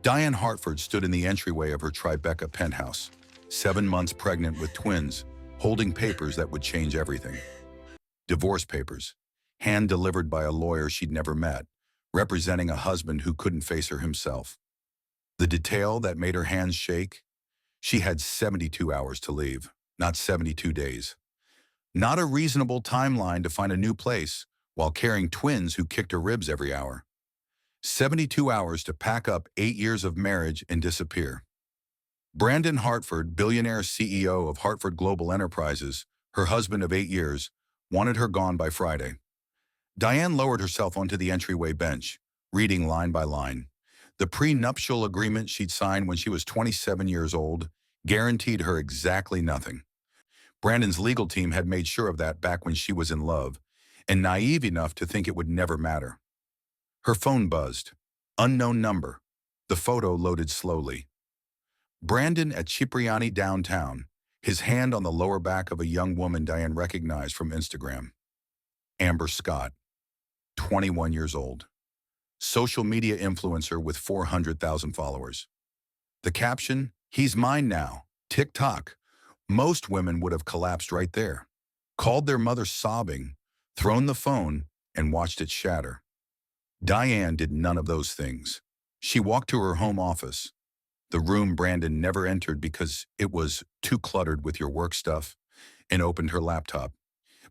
Diane Hartford stood in the entryway of her Tribeca penthouse, 7 months pregnant with twins, holding papers that would change everything. Divorce papers, hand-delivered by a lawyer she'd never met, representing a husband who couldn't face her himself. The detail that made her hands shake? She had 72 hours to leave, not 72 days. Not a reasonable timeline to find a new place while carrying twins who kicked her ribs every hour. 72 hours to pack up 8 years of marriage and disappear. Brandon Hartford, billionaire CEO of Hartford Global Enterprises, her husband of 8 years, wanted her gone by Friday. Diane lowered herself onto the entryway bench, reading line by line. The prenuptial agreement she'd signed when she was 27 years old guaranteed her exactly nothing. Brandon's legal team had made sure of that back when she was in love, and naive enough to think it would never matter. Her phone buzzed. Unknown number. The photo loaded slowly. Brandon at Cipriani downtown, his hand on the lower back of a young woman Diane recognized from Instagram. Amber Scott, 21 years old. Social media influencer with 400,000 followers. The caption, "He's mine now, TikTok." Most women would have collapsed right there, called their mother sobbing, thrown the phone, and watched it shatter. Diane did none of those things. She walked to her home office, the room Brandon never entered because it was too cluttered with your work stuff, and opened her laptop.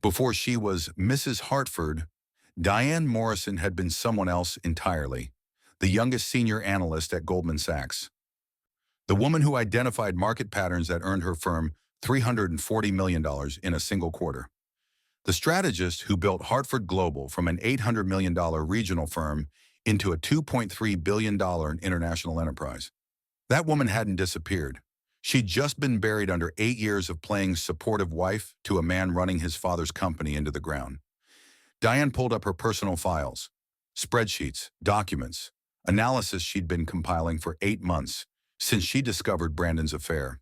Before she was Mrs. Hartford, Diane Morrison had been someone else entirely, the youngest senior analyst at Goldman Sachs. The woman who identified market patterns that earned her firm $340 million in a single quarter. The strategist who built Hartford Global from an $800 million regional firm into a $2.3 billion international enterprise. That woman hadn't disappeared. She'd just been buried under 8 years of playing supportive wife to a man running his father's company into the ground. Diane pulled up her personal files, spreadsheets, documents, analysis she'd been compiling for 8 months since she discovered Brandon's affair.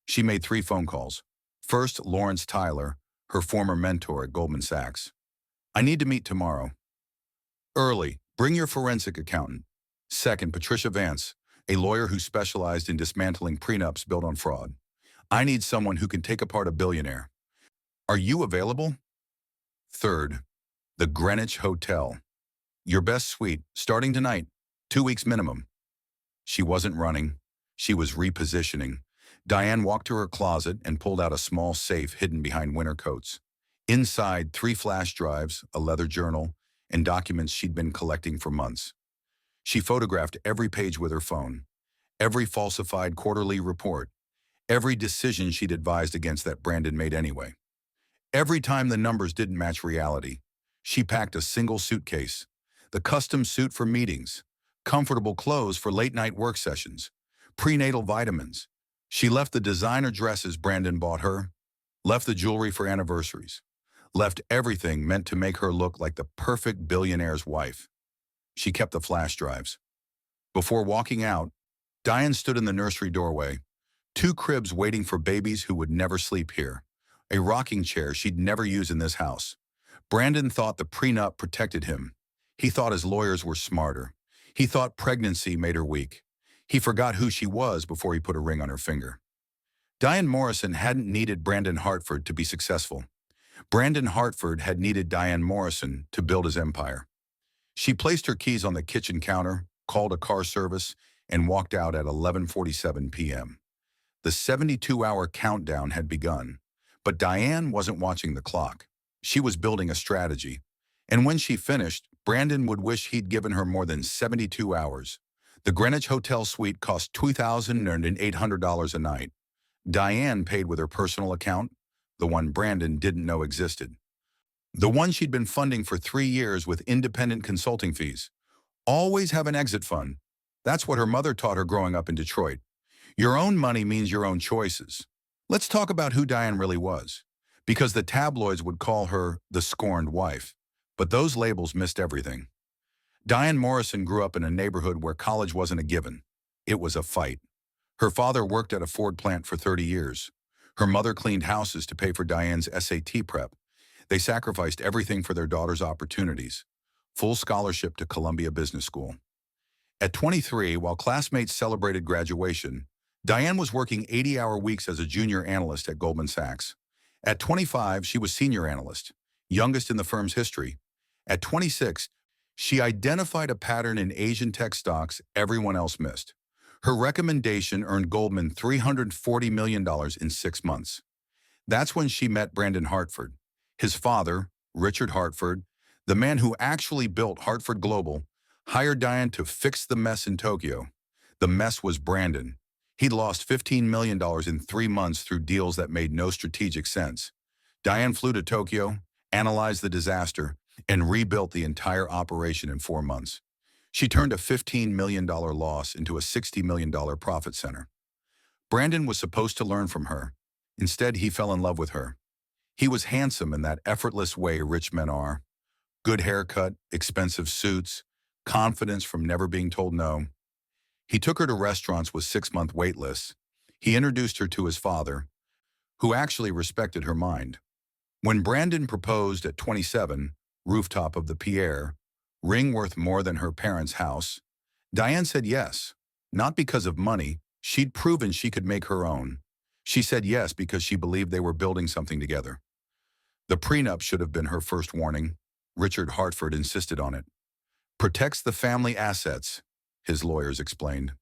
She made 3 phone calls. First, Lawrence Tyler, her former mentor at Goldman Sachs. "I need to meet tomorrow." "Early, bring your forensic accountant." Second, Patricia Vance, a lawyer who specialized in dismantling prenups built on fraud. "I need someone who can take apart a billionaire. Are you available?" Third, the Greenwich Hotel. "Your best suite, starting tonight, 2 weeks minimum." She wasn't running. She was repositioning. Diane walked to her closet and pulled out a small safe hidden behind winter coats. Inside, 3 flash drives, a leather journal, and documents she'd been collecting for months. She photographed every page with her phone, every falsified quarterly report, every decision she'd advised against that Brandon made anyway. Every time the numbers didn't match reality, she packed a single suitcase, the custom suit for meetings, comfortable clothes for late-night work sessions, prenatal vitamins. She left the designer dresses Brandon bought her, left the jewelry for anniversaries, left everything meant to make her look like the perfect billionaire's wife. She kept the flash drives. Before walking out, Diane stood in the nursery doorway, 2 cribs waiting for babies who would never sleep here, a rocking chair she'd never use in this house. Brandon thought the prenup protected him. He thought his lawyers were smarter. He thought pregnancy made her weak. He forgot who she was before he put a ring on her finger. Diane Morrison hadn't needed Brandon Hartford to be successful. Brandon Hartford had needed Diane Morrison to build his empire. She placed her keys on the kitchen counter, called a car service, and walked out at 11:47 p.m. The 72-hour countdown had begun, but Diane wasn't watching the clock. She was building a strategy, and when she finished, Brandon would wish he'd given her more than 72 hours. The Greenwich Hotel suite cost $2,800 a night. Diane paid with her personal account, the one Brandon didn't know existed. The one she'd been funding for 3 years with independent consulting fees. Always have an exit fund. That's what her mother taught her growing up in Detroit. Your own money means your own choices. Let's talk about who Diane really was, because the tabloids would call her the scorned wife, but those labels missed everything. Diane Morrison grew up in a neighborhood where college wasn't a given. It was a fight. Her father worked at a Ford plant for 30 years. Her mother cleaned houses to pay for Diane's SAT prep. They sacrificed everything for their daughter's opportunities. Full scholarship to Columbia Business School. At 23, while classmates celebrated graduation, Diane was working 80-hour weeks as a junior analyst at Goldman Sachs. At 25, she was senior analyst, youngest in the firm's history. At 26, she identified a pattern in Asian tech stocks everyone else missed. Her recommendation earned Goldman $340 million in 6 months. That's when she met Brandon Hartford. His father, Richard Hartford, the man who actually built Hartford Global, hired Diane to fix the mess in Tokyo. The mess was Brandon. He'd lost $15 million in 3 months through deals that made no strategic sense. Diane flew to Tokyo, analyzed the disaster, and rebuilt the entire operation in 4 months. She turned a $15 million loss into a $60 million profit center. Brandon was supposed to learn from her. Instead, he fell in love with her. He was handsome in that effortless way rich men are. Good haircut, expensive suits, confidence from never being told no. He took her to restaurants with 6-month wait lists. He introduced her to his father, who actually respected her mind. When Brandon proposed at 27, rooftop of the Pierre, ring worth more than her parents' house, Diane said yes, not because of money. She'd proven she could make her own. She said yes because she believed they were building something together. The prenup should have been her first warning. Richard Hartford insisted on it. Protects the family assets, his lawyers explained.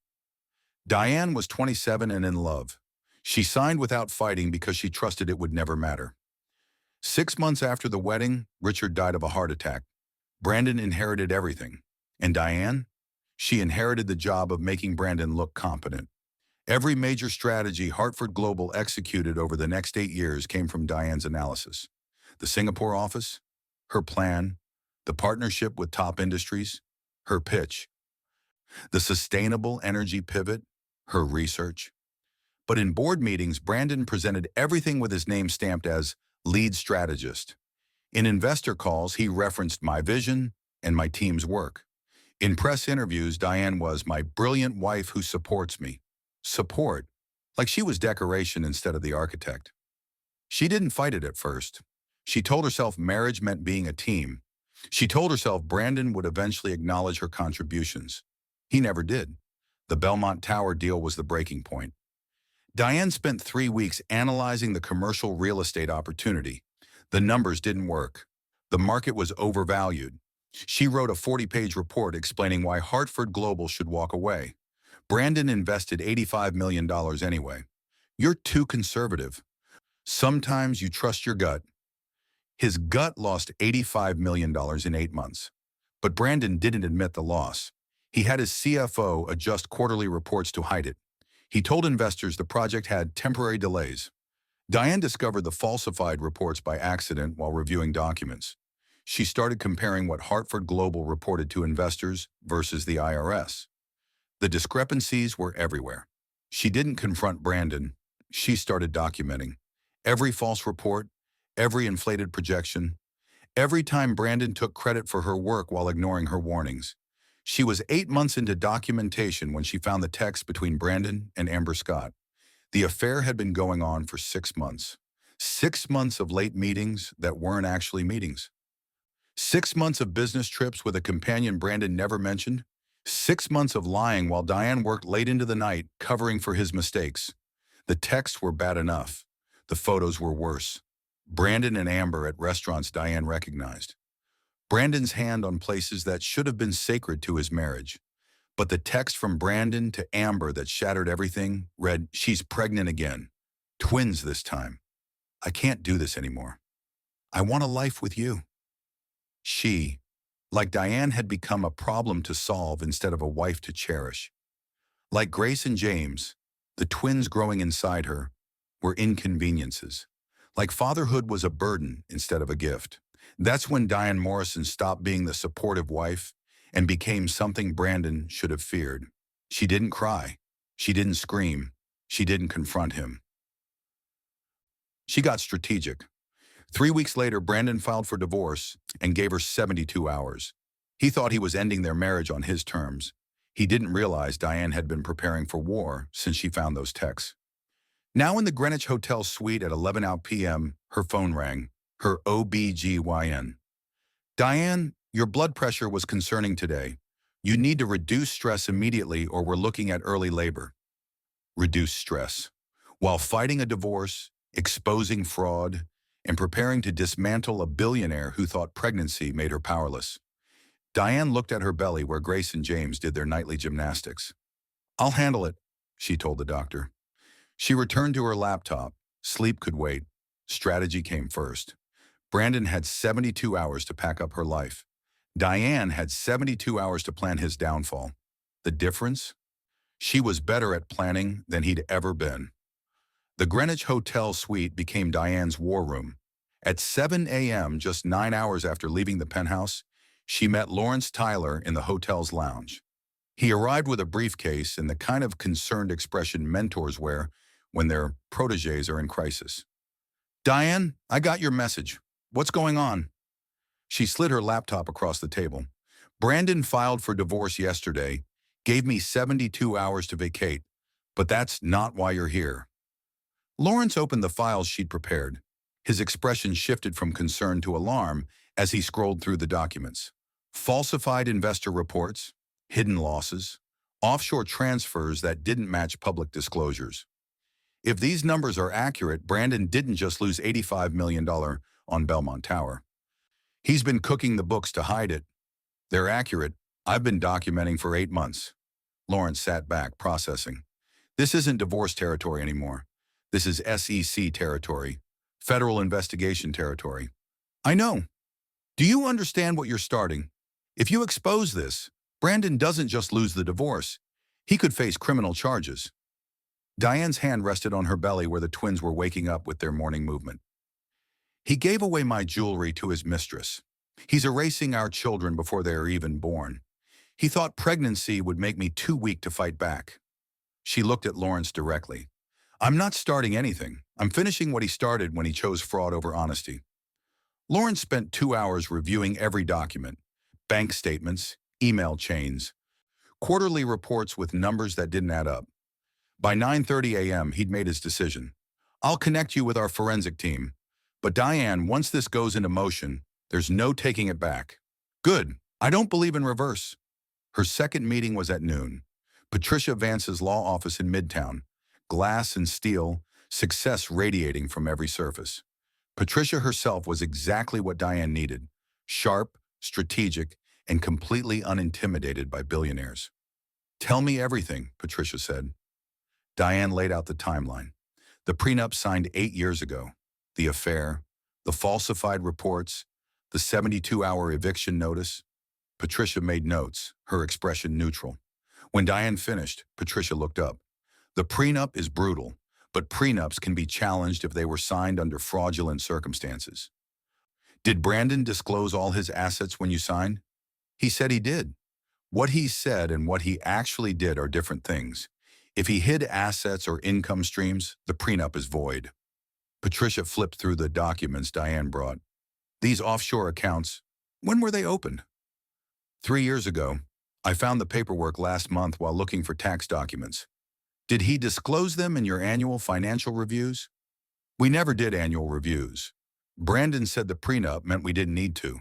Diane was 27 and in love. She signed without fighting because she trusted it would never matter. 6 months after the wedding, Richard died of a heart attack. Brandon inherited everything. And Diane? She inherited the job of making Brandon look competent. Every major strategy Hartford Global executed over the next 8 years came from Diane's analysis. The Singapore office, her plan, the partnership with top industries, her pitch, the sustainable energy pivot, her research. But in board meetings, Brandon presented everything with his name stamped as lead strategist. In investor calls, he referenced my vision and my team's work. In press interviews, Diane was my brilliant wife who supports me. Support, like she was decoration instead of the architect. She didn't fight it at first. She told herself marriage meant being a team. She told herself Brandon would eventually acknowledge her contributions. He never did. The Belmont Tower deal was the breaking point. Diane spent 3 weeks analyzing the commercial real estate opportunity. The numbers didn't work. The market was overvalued. She wrote a 40-page report explaining why Hartford Global should walk away. Brandon invested $85 million anyway. You're too conservative. Sometimes you trust your gut. His gut lost $85 million in 8 months. But Brandon didn't admit the loss. He had his CFO adjust quarterly reports to hide it. He told investors the project had temporary delays. Diane discovered the falsified reports by accident while reviewing documents. She started comparing what Hartford Global reported to investors versus the IRS. The discrepancies were everywhere. She didn't confront Brandon. She started documenting. Every false report, every inflated projection, every time Brandon took credit for her work while ignoring her warnings. She was 8 months into documentation when she found the text between Brandon and Amber Scott. The affair had been going on for 6 months. 6 months of late meetings that weren't actually meetings. 6 months of business trips with a companion Brandon never mentioned. 6 months of lying while Diane worked late into the night covering for his mistakes. The texts were bad enough. The photos were worse. Brandon and Amber at restaurants Diane recognized. Brandon's hand on places that should have been sacred to his marriage. But the text from Brandon to Amber that shattered everything read, "She's pregnant again. Twins this time. I can't do this anymore. I want a life with you." She, like Diane, had become a problem to solve instead of a wife to cherish. Like Grace and James, the twins growing inside her were inconveniences. Like fatherhood was a burden instead of a gift. That's when Diane Morrison stopped being the supportive wife and became something Brandon should have feared. She didn't cry. She didn't scream. She didn't confront him. She got strategic. 3 weeks later, Brandon filed for divorce and gave her 72 hours. He thought he was ending their marriage on his terms. He didn't realize Diane had been preparing for war since she found those texts. Now in the Greenwich Hotel suite at 11 p.m., her phone rang, her OBGYN. "Diane, your blood pressure was concerning today. You need to reduce stress immediately or we're looking at early labor. Reduce stress. While fighting a divorce, exposing fraud, and preparing to dismantle a billionaire who thought pregnancy made her powerless, Diane looked at her belly where Grace and James did their nightly gymnastics. I'll handle it, she told the doctor. She returned to her laptop. Sleep could wait. Strategy came first. Brandon had 72 hours to pack up her life. Diane had 72 hours to plan his downfall. The difference? She was better at planning than he'd ever been. The Greenwich Hotel suite became Diane's war room. At 7 a.m., just 9 hours after leaving the penthouse, she met Lawrence Tyler in the hotel's lounge. He arrived with a briefcase and the kind of concerned expression mentors wear when their protégés are in crisis. Diane, I got your message. What's going on? She slid her laptop across the table. Brandon filed for divorce yesterday, gave me 72 hours to vacate, but that's not why you're here. Lawrence opened the files she'd prepared. His expression shifted from concern to alarm as he scrolled through the documents. Falsified investor reports, hidden losses, offshore transfers that didn't match public disclosures. If these numbers are accurate, Brandon didn't just lose $85 million on Belmont Tower. He's been cooking the books to hide it. They're accurate. I've been documenting for 8 months. Lawrence sat back, processing. This isn't divorce territory anymore. This is SEC territory, federal investigation territory. I know. Do you understand what you're starting? If you expose this, Brandon doesn't just lose the divorce. He could face criminal charges. Diane's hand rested on her belly where the twins were waking up with their morning movement. He gave away my jewelry to his mistress. He's erasing our children before they are even born. He thought pregnancy would make me too weak to fight back. She looked at Lawrence directly. I'm not starting anything. I'm finishing what he started when he chose fraud over honesty. Lawrence spent 2 hours reviewing every document, bank statements, email chains, quarterly reports with numbers that didn't add up. By 9:30 a.m., he'd made his decision. I'll connect you with our forensic team. But Diane, once this goes into motion, there's no taking it back. Good. I don't believe in reverse. Her second meeting was at noon. Patricia Vance's law office in Midtown. Glass and steel, success radiating from every surface. Patricia herself was exactly what Diane needed. Sharp, strategic, and completely unintimidated by billionaires. Tell me everything, Patricia said. Diane laid out the timeline. The prenup signed 8 years ago. The affair, the falsified reports, the 72-hour eviction notice. Patricia made notes, her expression neutral. When Diane finished, Patricia looked up. The prenup is brutal, but prenups can be challenged if they were signed under fraudulent circumstances. Did Brandon disclose all his assets when you signed? He said he did. What he said and what he actually did are different things. If he hid assets or income streams, the prenup is void. Patricia flipped through the documents Diane brought. These offshore accounts, when were they opened? 3 years ago. I found the paperwork last month while looking for tax documents. Did he disclose them in your annual financial reviews? We never did annual reviews. Brandon said the prenup meant we didn't need to.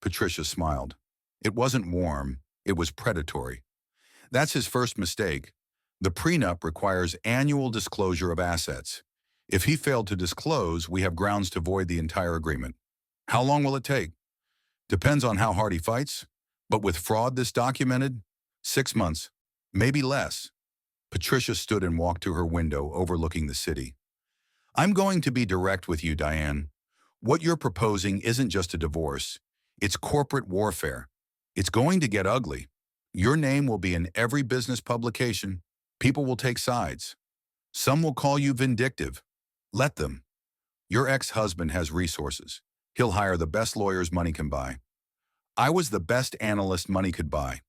Patricia smiled. It wasn't warm, it was predatory. That's his first mistake. The prenup requires annual disclosure of assets. If he failed to disclose, we have grounds to void the entire agreement. How long will it take? Depends on how hard he fights. But with fraud this documented, 6 months, maybe less. Patricia stood and walked to her window overlooking the city. I'm going to be direct with you, Diane. What you're proposing isn't just a divorce. It's corporate warfare. It's going to get ugly. Your name will be in every business publication. People will take sides. Some will call you vindictive. Let them. Your ex-husband has resources. He'll hire the best lawyers money can buy. I was the best analyst money could buy.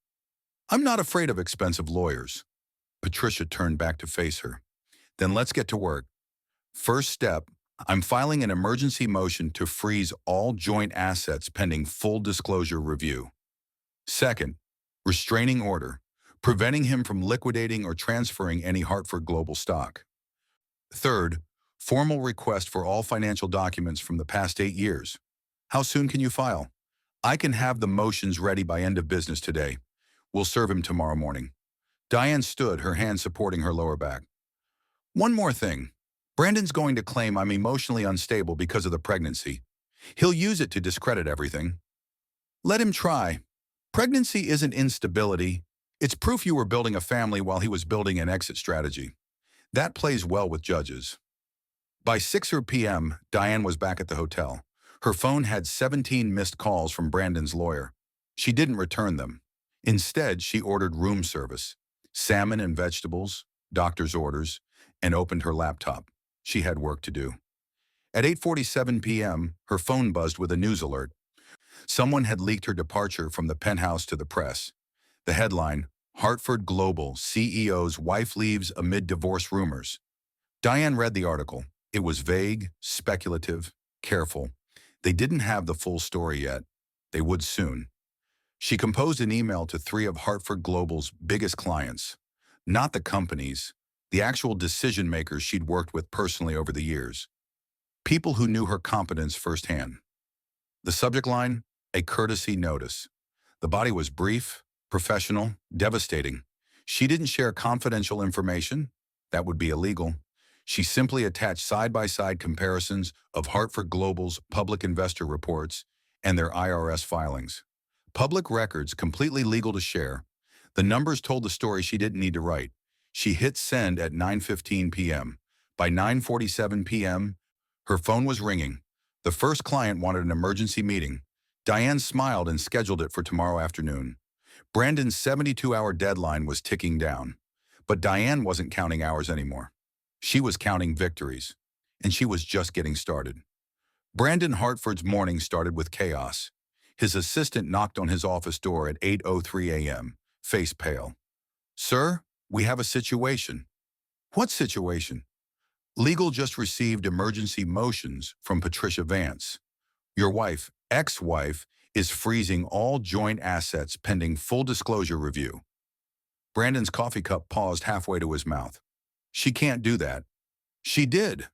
I'm not afraid of expensive lawyers. Patricia turned back to face her. Then let's get to work. First step, I'm filing an emergency motion to freeze all joint assets pending full disclosure review. Second, restraining order, preventing him from liquidating or transferring any Hartford Global stock. Third, formal request for all financial documents from the past 8 years. How soon can you file? I can have the motions ready by end of business today. We'll serve him tomorrow morning. Diane stood, her hand supporting her lower back. One more thing. Brandon's going to claim I'm emotionally unstable because of the pregnancy. He'll use it to discredit everything. Let him try. Pregnancy isn't instability. It's proof you were building a family while he was building an exit strategy. That plays well with judges. By 6 p.m., Diane was back at the hotel. Her phone had 17 missed calls from Brandon's lawyer. She didn't return them. Instead, she ordered room service, salmon and vegetables, doctor's orders, and opened her laptop. She had work to do. At 8:47 p.m., her phone buzzed with a news alert. Someone had leaked her departure from the penthouse to the press. The headline, Hartford Global CEO's wife leaves amid divorce rumors. Diane read the article. It was vague, speculative, careful. They didn't have the full story yet. They would soon. She composed an email to 3 of Hartford Global's biggest clients. Not the companies, the actual decision makers she'd worked with personally over the years. People who knew her competence firsthand. The subject line, a courtesy notice. The body was brief, professional, devastating. She didn't share confidential information. That would be illegal. She simply attached side-by-side comparisons of Hartford Global's public investor reports and their IRS filings. Public records, completely legal to share. The numbers told the story she didn't need to write. She hit send at 9:15 p.m. By 9:47 p.m., her phone was ringing. The first client wanted an emergency meeting. Diane smiled and scheduled it for tomorrow afternoon. Brandon's 72-hour deadline was ticking down. But Diane wasn't counting hours anymore. She was counting victories. And she was just getting started. Brandon Hartford's morning started with chaos. His assistant knocked on his office door at 8:03 a.m., face pale. "Sir, we have a situation." "What situation?" "Legal just received emergency motions from Patricia Vance. Your wife, ex-wife, is freezing all joint assets pending full disclosure review." Brandon's coffee cup paused halfway to his mouth. "She can't do that." "She did.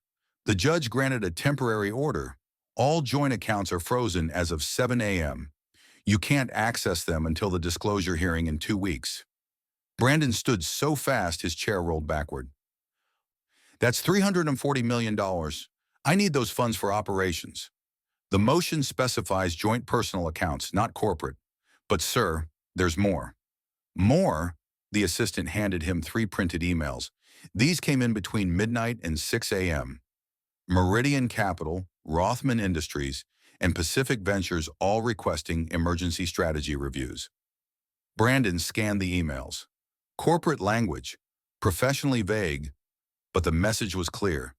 The judge granted a temporary order. All joint accounts are frozen as of 7 a.m. You can't access them until the disclosure hearing in 2 weeks." Brandon stood so fast his chair rolled backward. "That's $340 million. I need those funds for operations. The motion specifies joint personal accounts, not corporate. But sir, there's more." "More?" The assistant handed him 3 printed emails. These came in between midnight and 6 a.m. Meridian Capital, Rothman Industries, and Pacific Ventures all requesting emergency strategy reviews. Brandon scanned the emails. Corporate language, professionally vague, but the message was clear.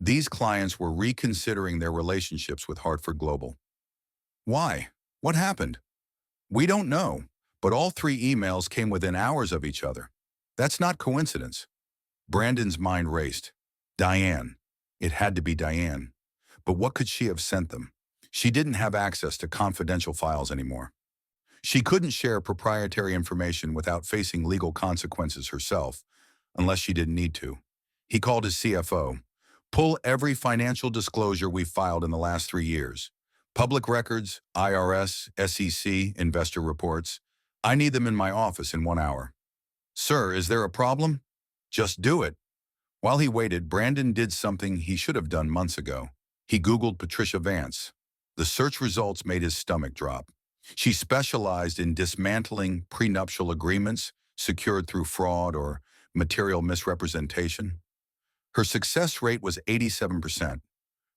These clients were reconsidering their relationships with Hartford Global. Why? What happened? "We don't know, but all 3 emails came within hours of each other. That's not coincidence." Brandon's mind raced. Diane. It had to be Diane. But what could she have sent them? She didn't have access to confidential files anymore. She couldn't share proprietary information without facing legal consequences herself, unless she didn't need to. He called his CFO. "Pull every financial disclosure we've filed in the last 3 years. Public records, IRS, SEC, investor reports. I need them in my office in 1 hour." "Sir, is there a problem?" "Just do it." While he waited, Brandon did something he should have done months ago. He Googled Patricia Vance. The search results made his stomach drop. She specialized in dismantling prenuptial agreements secured through fraud or material misrepresentation. Her success rate was 87%.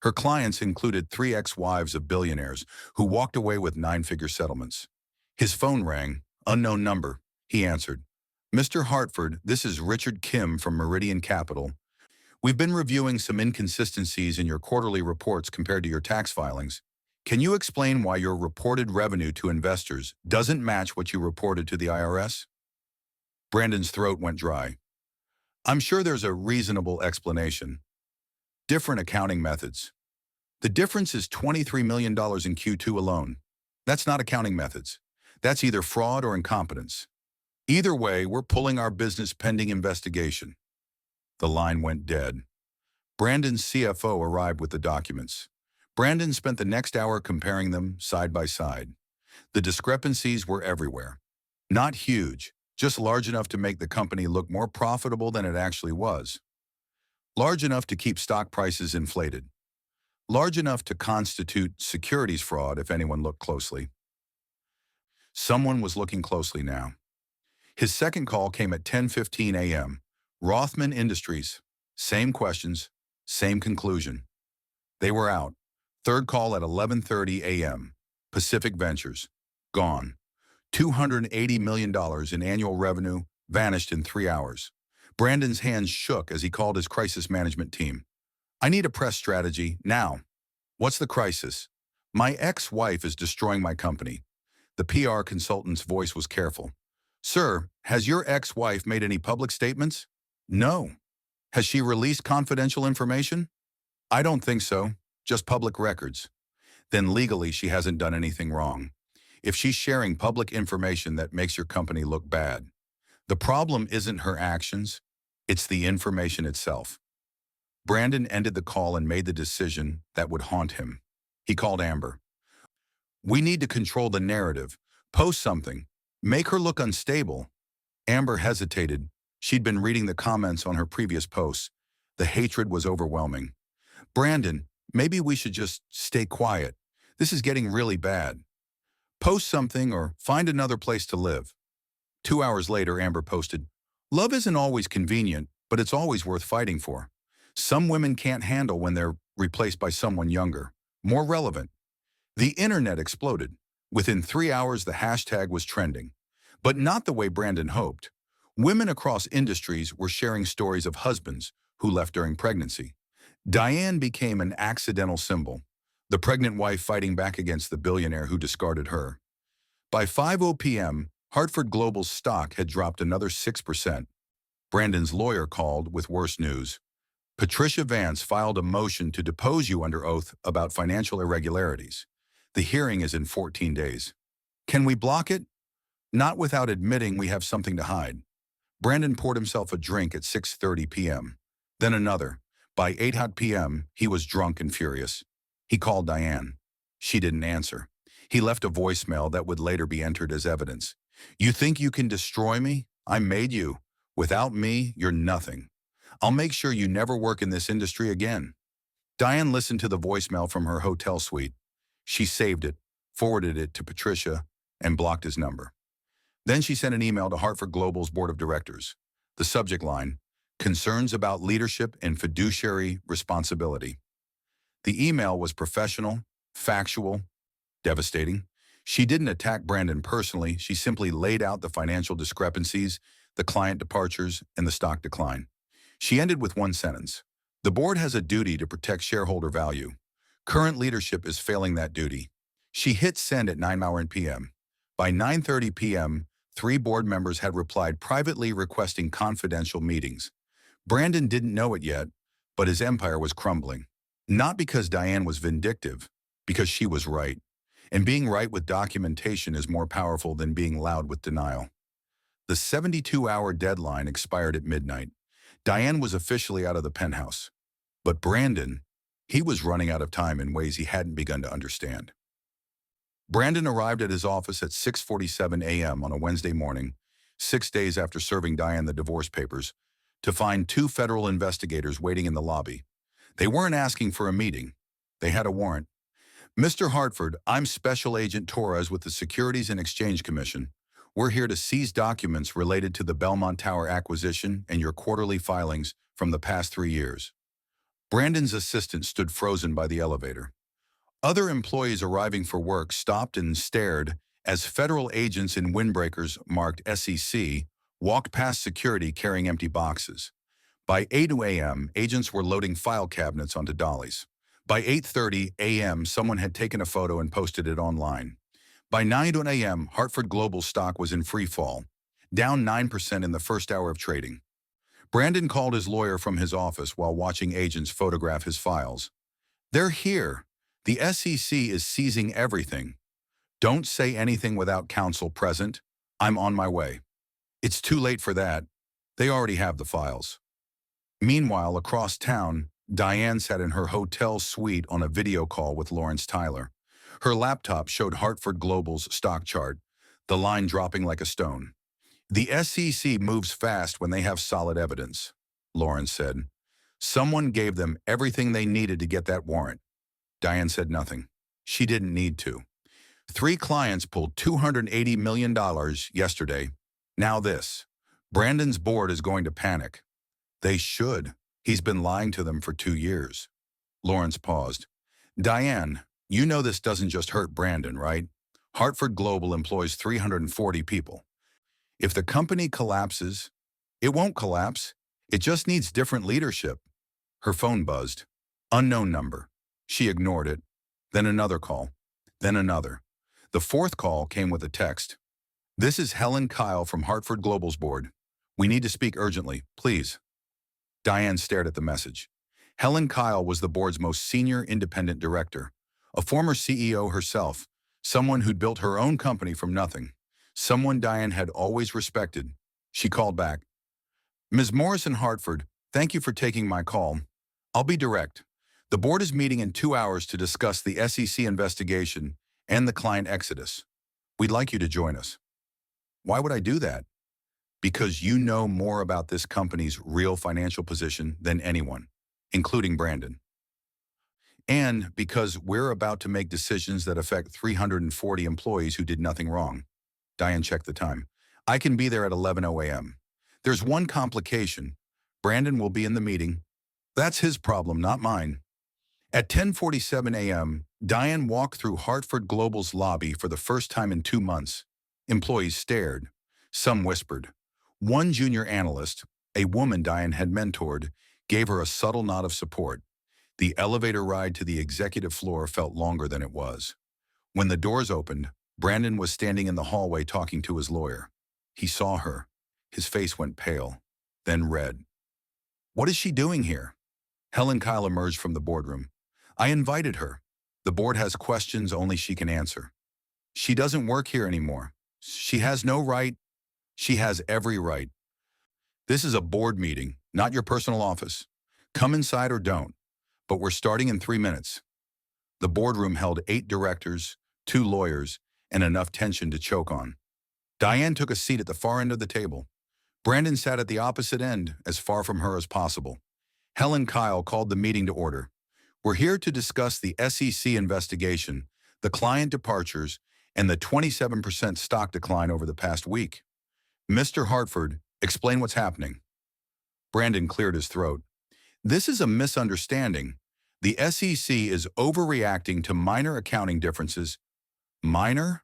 Her clients included 3 ex-wives of billionaires who walked away with 9-figure settlements. His phone rang, unknown number. He answered. "Mr. Hartford, this is Richard Kim from Meridian Capital. We've been reviewing some inconsistencies in your quarterly reports compared to your tax filings. Can you explain why your reported revenue to investors doesn't match what you reported to the IRS?" Brandon's throat went dry. "I'm sure there's a reasonable explanation. Different accounting methods. The difference is $23 million in Q2 alone. That's not accounting methods. That's either fraud or incompetence. Either way, we're pulling our business pending investigation." The line went dead. Brandon's CFO arrived with the documents. Brandon spent the next hour comparing them side by side. The discrepancies were everywhere. Not huge, just large enough to make the company look more profitable than it actually was. Large enough to keep stock prices inflated. Large enough to constitute securities fraud if anyone looked closely. Someone was looking closely now. His second call came at 10:15 a.m. Rothman Industries. Same questions, same conclusion. They were out. Third call at 11:30 a.m. Pacific Ventures. Gone. $280 million in annual revenue vanished in 3 hours. Brandon's hands shook as he called his crisis management team. I need a press strategy, now. What's the crisis? My ex-wife is destroying my company. The PR consultant's voice was careful. Sir, has your ex-wife made any public statements? No. Has she released confidential information? I don't think so, just public records. Then legally she hasn't done anything wrong. If she's sharing public information that makes your company look bad, the problem isn't her actions, it's the information itself. Brandon ended the call and made the decision that would haunt him. He called Amber. We need to control the narrative. Post something. Make her look unstable. Amber hesitated. She'd been reading the comments on her previous posts. The hatred was overwhelming. Brandon, maybe we should just stay quiet. This is getting really bad. Post something or find another place to live. 2 hours later, Amber posted, Love isn't always convenient, but it's always worth fighting for. Some women can't handle when they're replaced by someone younger, more relevant. The internet exploded. Within 3 hours, the hashtag was trending. But not the way Brandon hoped. Women across industries were sharing stories of husbands who left during pregnancy. Diane became an accidental symbol, the pregnant wife fighting back against the billionaire who discarded her. By 5:00 p.m., Hartford Global's stock had dropped another 6%. Brandon's lawyer called with worse news. Patricia Vance filed a motion to depose you under oath about financial irregularities. The hearing is in 14 days. Can we block it? Not without admitting we have something to hide. Brandon poured himself a drink at 6:30 p.m. Then another. By 8:00 p.m., he was drunk and furious. He called Diane. She didn't answer. He left a voicemail that would later be entered as evidence. You think you can destroy me? I made you. Without me, you're nothing. I'll make sure you never work in this industry again. Diane listened to the voicemail from her hotel suite. She saved it, forwarded it to Patricia, and blocked his number. Then she sent an email to Hartford Global's board of directors. The subject line, concerns about leadership and fiduciary responsibility. The email was professional, factual, devastating. She didn't attack Brandon personally. She simply laid out the financial discrepancies, the client departures, and the stock decline. She ended with one sentence. The board has a duty to protect shareholder value. Current leadership is failing that duty. She hit send at 9 p.m. By 9:30 p.m., 3 board members had replied privately requesting confidential meetings. Brandon didn't know it yet, but his empire was crumbling. Not because Diane was vindictive, because she was right. And being right with documentation is more powerful than being loud with denial. The 72-hour deadline expired at midnight. Diane was officially out of the penthouse. But Brandon, he was running out of time in ways he hadn't begun to understand. Brandon arrived at his office at 6:47 a.m. on a Wednesday morning, 6 days after serving Diane the divorce papers, to find 2 federal investigators waiting in the lobby. They weren't asking for a meeting. They had a warrant. Mr. Hartford, I'm Special Agent Torres with the Securities and Exchange Commission. We're here to seize documents related to the Belmont Tower acquisition and your quarterly filings from the past 3 years. Brandon's assistant stood frozen by the elevator. Other employees arriving for work stopped and stared as federal agents in windbreakers marked SEC walked past security carrying empty boxes. By 8 a.m., agents were loading file cabinets onto dollies. By 8:30 a.m., someone had taken a photo and posted it online. By 9 a.m., Hartford Global stock was in free fall, down 9% in the first hour of trading. Brandon called his lawyer from his office while watching agents photograph his files. They're here. The SEC is seizing everything. Don't say anything without counsel present. I'm on my way. It's too late for that. They already have the files. Meanwhile, across town, Diane sat in her hotel suite on a video call with Lawrence Tyler. Her laptop showed Hartford Global's stock chart. the line dropping like a stone. The SEC moves fast when they have solid evidence, Lawrence said. Someone gave them everything they needed to get that warrant. Diane said nothing. She didn't need to. 3 clients pulled $280 million yesterday. Now this. Brandon's board is going to panic. They should. He's been lying to them for 2 years. Lawrence paused. Diane, you know this doesn't just hurt Brandon, right? Hartford Global employs 340 people. If the company collapses, it won't collapse. It just needs different leadership. Her phone buzzed. Unknown number. She ignored it. Then another call. Then another. The 4th call came with a text. This is Helen Kyle from Hartford Global's board. We need to speak urgently, please. Diane stared at the message. Helen Kyle was the board's most senior independent director, a former CEO herself, someone who'd built her own company from nothing, someone Diane had always respected. She called back. Ms. Morrison Hartford, thank you for taking my call. I'll be direct. The board is meeting in 2 hours to discuss the SEC investigation and the client exodus. We'd like you to join us. Why would I do that? Because you know more about this company's real financial position than anyone, including Brandon. And because we're about to make decisions that affect 340 employees who did nothing wrong. Diane checked the time. I can be there at 11:00 a.m. There's one complication. Brandon will be in the meeting. That's his problem, not mine. At 10:47 a.m., Diane walked through Hartford Global's lobby for the first time in 2 months. Employees stared. Some whispered. One junior analyst, a woman Diane had mentored, gave her a subtle nod of support. The elevator ride to the executive floor felt longer than it was. When the doors opened, Brandon was standing in the hallway talking to his lawyer. He saw her. His face went pale, then red. What is she doing here? Helen Kyle emerged from the boardroom. I invited her. The board has questions only she can answer. She doesn't work here anymore. She has no right. She has every right. This is a board meeting, not your personal office. Come inside or don't. But we're starting in 3 minutes. The boardroom held 8 directors, 2 lawyers, and enough tension to choke on. Diane took a seat at the far end of the table. Brandon sat at the opposite end, as far from her as possible. Helen Kyle called the meeting to order. We're here to discuss the SEC investigation, the client departures, and the 27% stock decline over the past week. Mr. Hartford, explain what's happening. Brandon cleared his throat. This is a misunderstanding. The SEC is overreacting to minor accounting differences. Minor?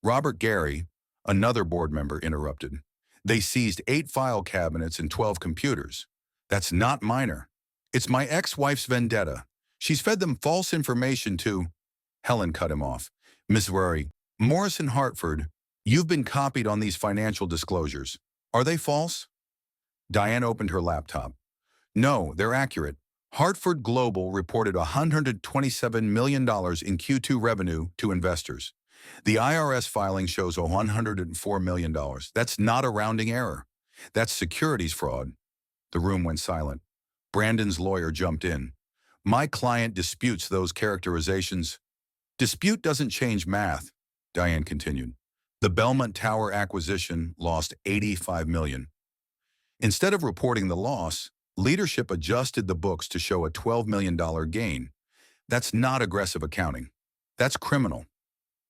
Robert Gary, another board member, interrupted. They seized 8 file cabinets and 12 computers. That's not minor. It's my ex-wife's vendetta. She's fed them false information to... Helen cut him off. Ms. Rory, Morrison Hartford, you've been copied on these financial disclosures. Are they false? Diane opened her laptop. No, they're accurate. Hartford Global reported $127 million in Q2 revenue to investors. The IRS filing shows $104 million. That's not a rounding error. That's securities fraud. The room went silent. Brandon's lawyer jumped in. My client disputes those characterizations. Dispute doesn't change math, Diane continued. The Belmont Tower acquisition lost $85 million. Instead of reporting the loss, leadership adjusted the books to show a $12 million gain. That's not aggressive accounting. That's criminal.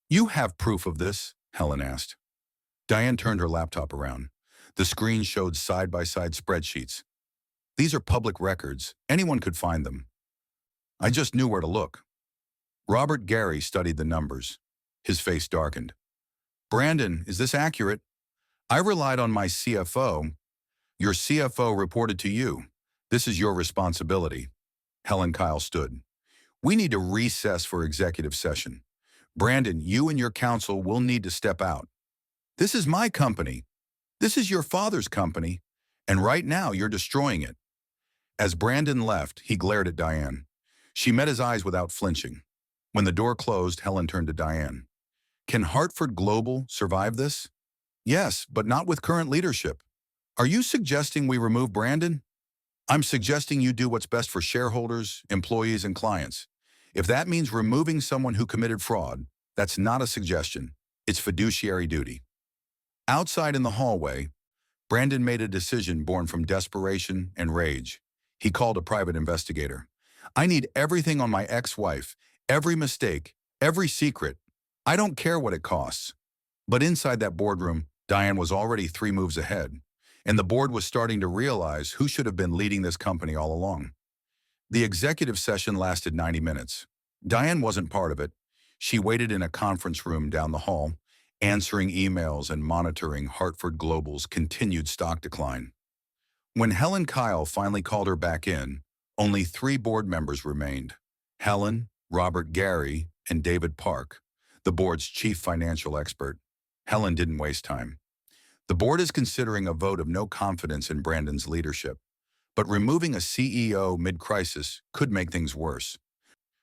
You have proof of this? Helen asked. Diane turned her laptop around. The screen showed side-by-side spreadsheets. These are public records. Anyone could find them. I just knew where to look. Robert Gary studied the numbers. His face darkened. Brandon, is this accurate? I relied on my CFO. Your CFO reported to you. This is your responsibility. Helen Kyle stood. We need to recess for executive session. Brandon, you and your counsel will need to step out. This is my company. This is your father's company. And right now you're destroying it. As Brandon left, he glared at Diane. She met his eyes without flinching. When the door closed, Helen turned to Diane. Can Hartford Global survive this? Yes, but not with current leadership. Are you suggesting we remove Brandon? I'm suggesting you do what's best for shareholders, employees, and clients. If that means removing someone who committed fraud, that's not a suggestion. It's fiduciary duty. Outside in the hallway, Brandon made a decision born from desperation and rage. He called a private investigator. I need everything on my ex-wife, every mistake, every secret. I don't care what it costs. But inside that boardroom, Diane was already 3 moves ahead, and the board was starting to realize who should have been leading this company all along. The executive session lasted 90 minutes. Diane wasn't part of it. She waited in a conference room down the hall, answering emails and monitoring Hartford Global's continued stock decline. When Helen Kyle finally called her back in, only 3 board members remained: Helen, Robert Gary, and David Park, the board's chief financial expert. Helen didn't waste time. The board is considering a vote of no confidence in Brandon's leadership, but removing a CEO mid-crisis could make things worse.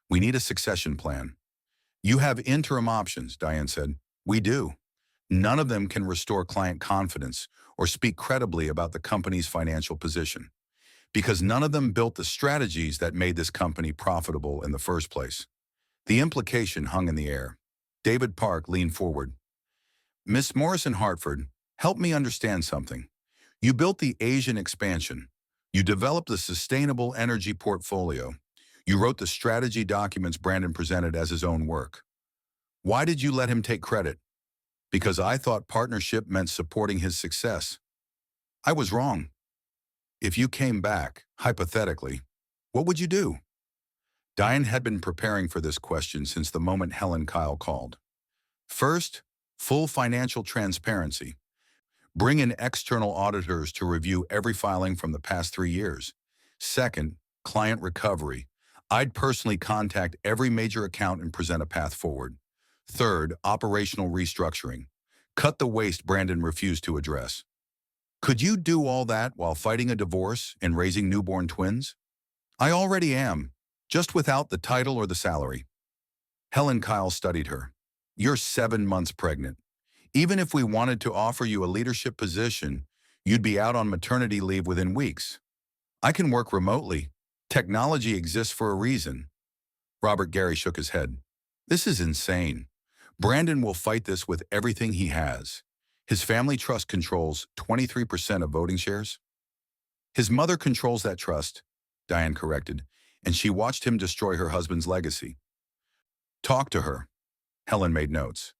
We need a succession plan. You have interim options, Diane said. We do. None of them can restore client confidence or speak credibly about the company's financial position, because none of them built the strategies that made this company profitable in the first place. The implication hung in the air. David Park leaned forward. Miss Morrison Hartford, help me understand something. You built the Asian expansion. You developed the sustainable energy portfolio. You wrote the strategy documents Brandon presented as his own work. Why did you let him take credit? Because I thought partnership meant supporting his success. I was wrong. If you came back, hypothetically, what would you do? Diane had been preparing for this question since the moment Helen Kyle called. First, full financial transparency. Bring in external auditors to review every filing from the past 3 years. Second, client recovery. I'd personally contact every major account and present a path forward. Third, operational restructuring. Cut the waste Brandon refused to address. Could you do all that while fighting a divorce and raising newborn twins? I already am, just without the title or the salary. Helen Kyle studied her. You're 7 months pregnant. Even if we wanted to offer you a leadership position, you'd be out on maternity leave within weeks. I can work remotely. Technology exists for a reason. Robert Gary shook his head. This is insane. Brandon will fight this with everything he has. His family trust controls 23% of voting shares. His mother controls that trust, Diane corrected, and she watched him destroy her husband's legacy. Talk to her. Helen made notes.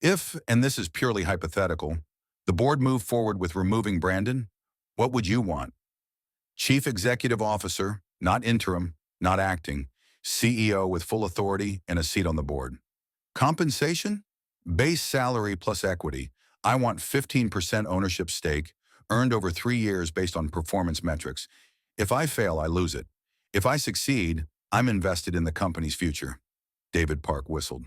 If, and this is purely hypothetical, the board moved forward with removing Brandon, what would you want? Chief Executive Officer, not interim, not acting, CEO with full authority and a seat on the board. Compensation? Base salary plus equity. I want 15% ownership stake, earned over 3 years based on performance metrics. If I fail, I lose it. If I succeed, I'm invested in the company's future. David Park whistled.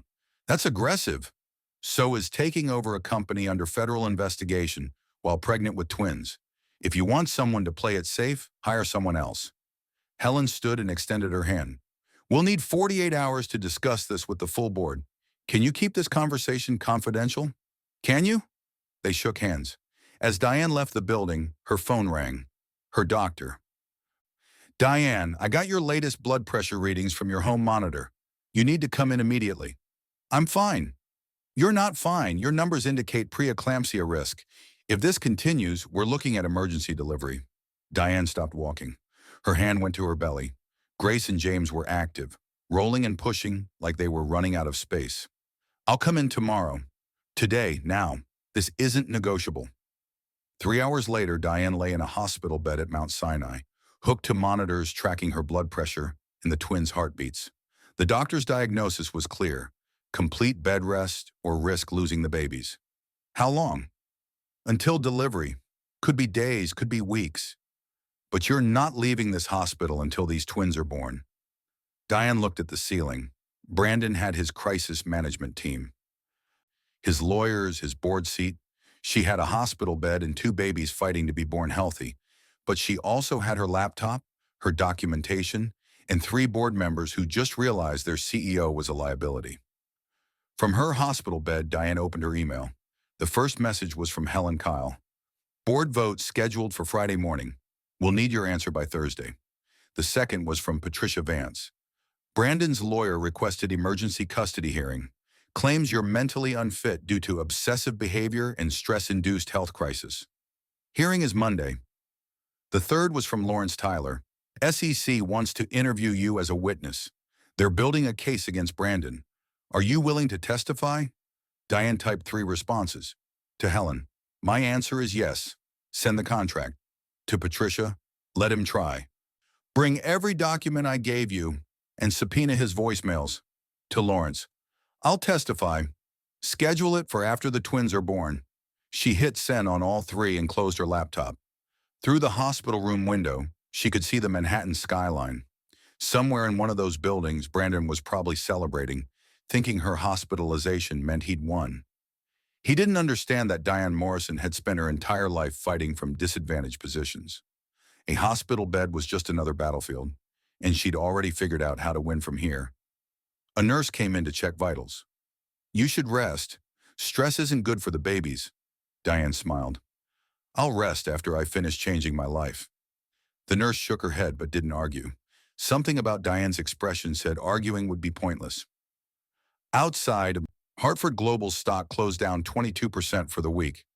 That's aggressive. So is taking over a company under federal investigation while pregnant with twins. If you want someone to play it safe, hire someone else. Helen stood and extended her hand. We'll need 48 hours to discuss this with the full board. Can you keep this conversation confidential? Can you? They shook hands. As Diane left the building, her phone rang. Her doctor. Diane, I got your latest blood pressure readings from your home monitor. You need to come in immediately. I'm fine. You're not fine. Your numbers indicate preeclampsia risk. If this continues, we're looking at emergency delivery. Diane stopped walking. Her hand went to her belly. Grace and James were active, rolling and pushing like they were running out of space. I'll come in tomorrow. Today, now. This isn't negotiable. 3 hours later, Diane lay in a hospital bed at Mount Sinai, hooked to monitors tracking her blood pressure and the twins' heartbeats. The doctor's diagnosis was clear: complete bed rest or risk losing the babies. How long? Until delivery. Could be days, could be weeks. But you're not leaving this hospital until these twins are born. Diane looked at the ceiling. Brandon had his crisis management team. His lawyers, his board seat. She had a hospital bed and 2 babies fighting to be born healthy. But she also had her laptop, her documentation, and 3 board members who just realized their CEO was a liability. From her hospital bed, Diane opened her email. The first message was from Helen Kyle. Board vote scheduled for Friday morning. We'll need your answer by Thursday. The second was from Patricia Vance. Brandon's lawyer requested emergency custody hearing. claims you're mentally unfit due to obsessive behavior and stress-induced health crisis. Hearing is Monday. The third was from Lawrence Tyler. SEC wants to interview you as a witness. They're building a case against Brandon. Are you willing to testify? Diane typed 3 responses. To Helen, my answer is yes. Send the contract. To Patricia, let him try. Bring every document I gave you and subpoena his voicemails. To Lawrence, I'll testify. Schedule it for after the twins are born. She hit send on all 3 and closed her laptop. Through the hospital room window, she could see the Manhattan skyline. Somewhere in one of those buildings, Brandon was probably celebrating, thinking her hospitalization meant he'd won. He didn't understand that Diane Morrison had spent her entire life fighting from disadvantaged positions. A hospital bed was just another battlefield, and she'd already figured out how to win from here. A nurse came in to check vitals. You should rest. Stress isn't good for the babies. Diane smiled. I'll rest after I finish changing my life. The nurse shook her head but didn't argue. Something about Diane's expression said arguing would be pointless. Outside, Hartford Global's stock closed down 22% for the week.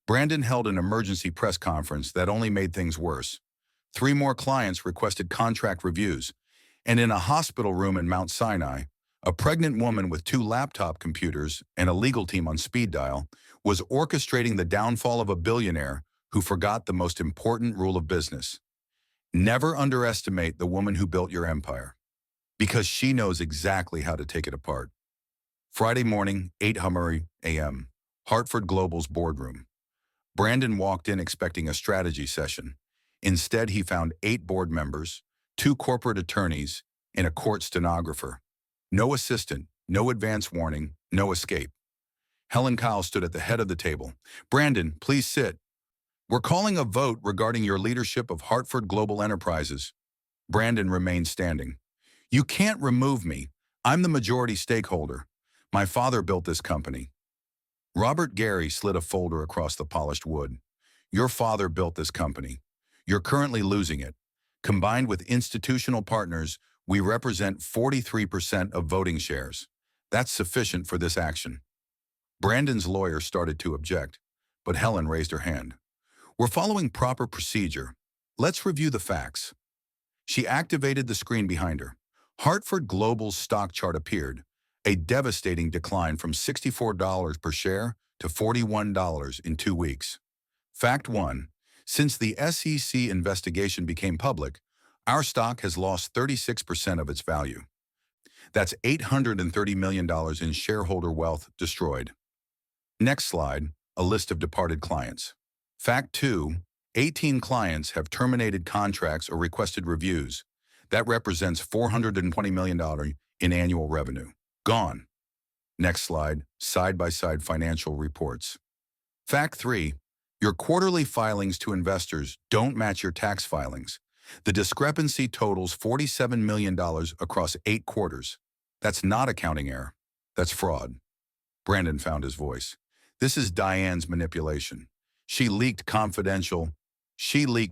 Brandon held an emergency press conference that only made things worse. 3 more clients requested contract reviews, and in a hospital room in Mount Sinai, a pregnant woman with 2 laptop computers and a legal team on speed dial was orchestrating the downfall of a billionaire who forgot the most important rule of business. Never underestimate the woman who built your empire, because she knows exactly how to take it apart. Friday morning, 8:00 a.m., Hartford Global's boardroom. Brandon walked in expecting a strategy session. Instead, he found 8 board members, 2 corporate attorneys, and a court stenographer. No assistant, no advance warning, no escape. Helen Kyle stood at the head of the table. Brandon, please sit. We're calling a vote regarding your leadership of Hartford Global Enterprises. Brandon remained standing. You can't remove me. I'm the majority stakeholder. My father built this company. Robert Gary slid a folder across the polished wood. Your father built this company. You're currently losing it. Combined with institutional partners, we represent 43% of voting shares. That's sufficient for this action. Brandon's lawyer started to object, but Helen raised her hand. We're following proper procedure. Let's review the facts. She activated the screen behind her. Hartford Global's stock chart appeared, a devastating decline from $64 per share to $41 in 2 weeks. Fact 1. Since the SEC investigation became public, our stock has lost 36% of its value. That's $830 million in shareholder wealth destroyed. Next slide, a list of departed clients. Fact 2, 18 clients have terminated contracts or requested reviews. That represents $420 million in annual revenue. Gone. Next slide, side-by-side financial reports. Fact 3, your quarterly filings to investors don't match your tax filings. The discrepancy totals $47 million across 8 quarters. That's not accounting error. That's fraud. Brandon found his voice. This is Diane's manipulation. She leaked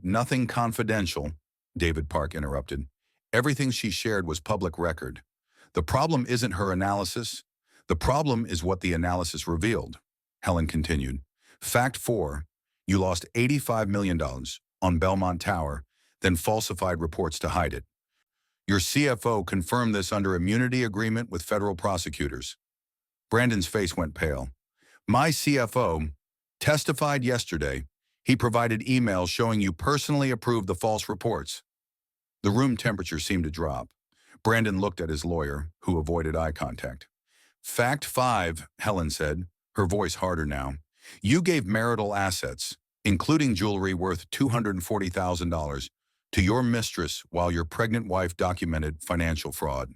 nothing confidential, David Park interrupted. Everything she shared was public record. The problem isn't her analysis. The problem is what the analysis revealed, Helen continued. Fact 4, you lost $85 million on Belmont Tower, then falsified reports to hide it. Your CFO confirmed this under immunity agreement with federal prosecutors. Brandon's face went pale. My CFO testified yesterday. He provided emails showing you personally approved the false reports. The room temperature seemed to drop. Brandon looked at his lawyer, who avoided eye contact. Fact 5, Helen said, her voice harder now. You gave marital assets, including jewelry worth $240,000, to your mistress while your pregnant wife documented financial fraud.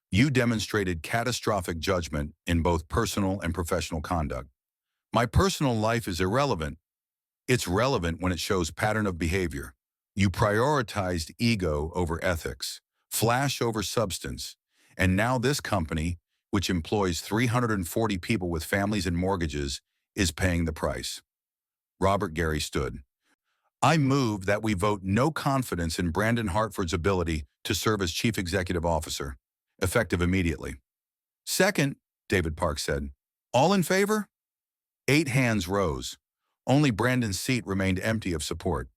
You demonstrated catastrophic judgment in both personal and professional conduct. My personal life is irrelevant. It's relevant when it shows pattern of behavior. You prioritized ego over ethics, flash over substance, and now this company, which employs 340 people with families and mortgages, is paying the price. Robert Gary stood. I move that we vote no confidence in Brandon Hartford's ability to serve as Chief Executive Officer, effective immediately. Second, David Park said. All in favor? 8 hands rose. Only Brandon's seat remained empty of support.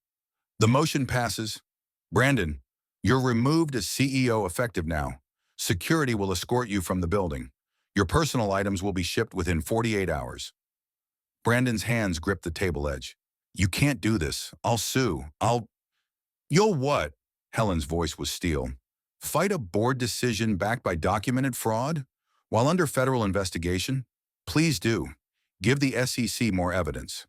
The motion passes. Brandon, you're removed as CEO effective now. Security will escort you from the building. Your personal items will be shipped within 48 hours. Brandon's hands gripped the table edge. You can't do this. I'll sue. You'll what? Helen's voice was steel. Fight a board decision backed by documented fraud? While under federal investigation? Please do. Give the SEC more evidence.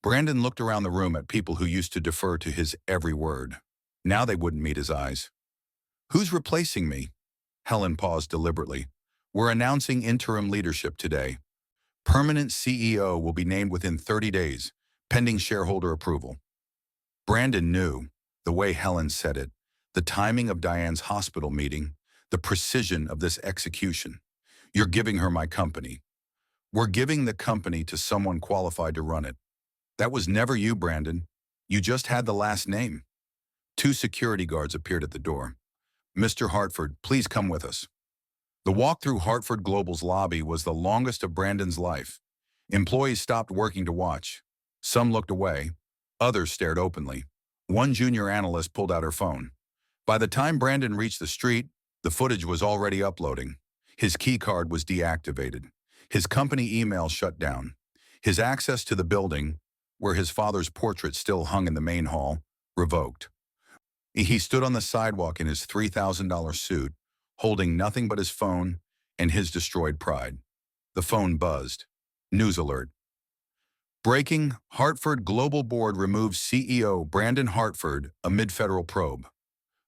Brandon looked around the room at people who used to defer to his every word. Now they wouldn't meet his eyes. Who's replacing me? Helen paused deliberately. We're announcing interim leadership today. Permanent CEO will be named within 30 days, pending shareholder approval. Brandon knew, the way Helen said it, the timing of Diane's hospital meeting, the precision of this execution. You're giving her my company. We're giving the company to someone qualified to run it. That was never you, Brandon. You just had the last name. 2 security guards appeared at the door. Mr. Hartford, please come with us. The walk through Hartford Global's lobby was the longest of Brandon's life. Employees stopped working to watch. Some looked away. Others stared openly. One junior analyst pulled out her phone. By the time Brandon reached the street, the footage was already uploading. His key card was deactivated. His company email shut down. His access to the building, where his father's portrait still hung in the main hall, revoked. He stood on the sidewalk in his $3,000 suit, holding nothing but his phone and his destroyed pride. The phone buzzed. News alert. Breaking, Hartford Global Board removes CEO Brandon Hartford amid federal probe.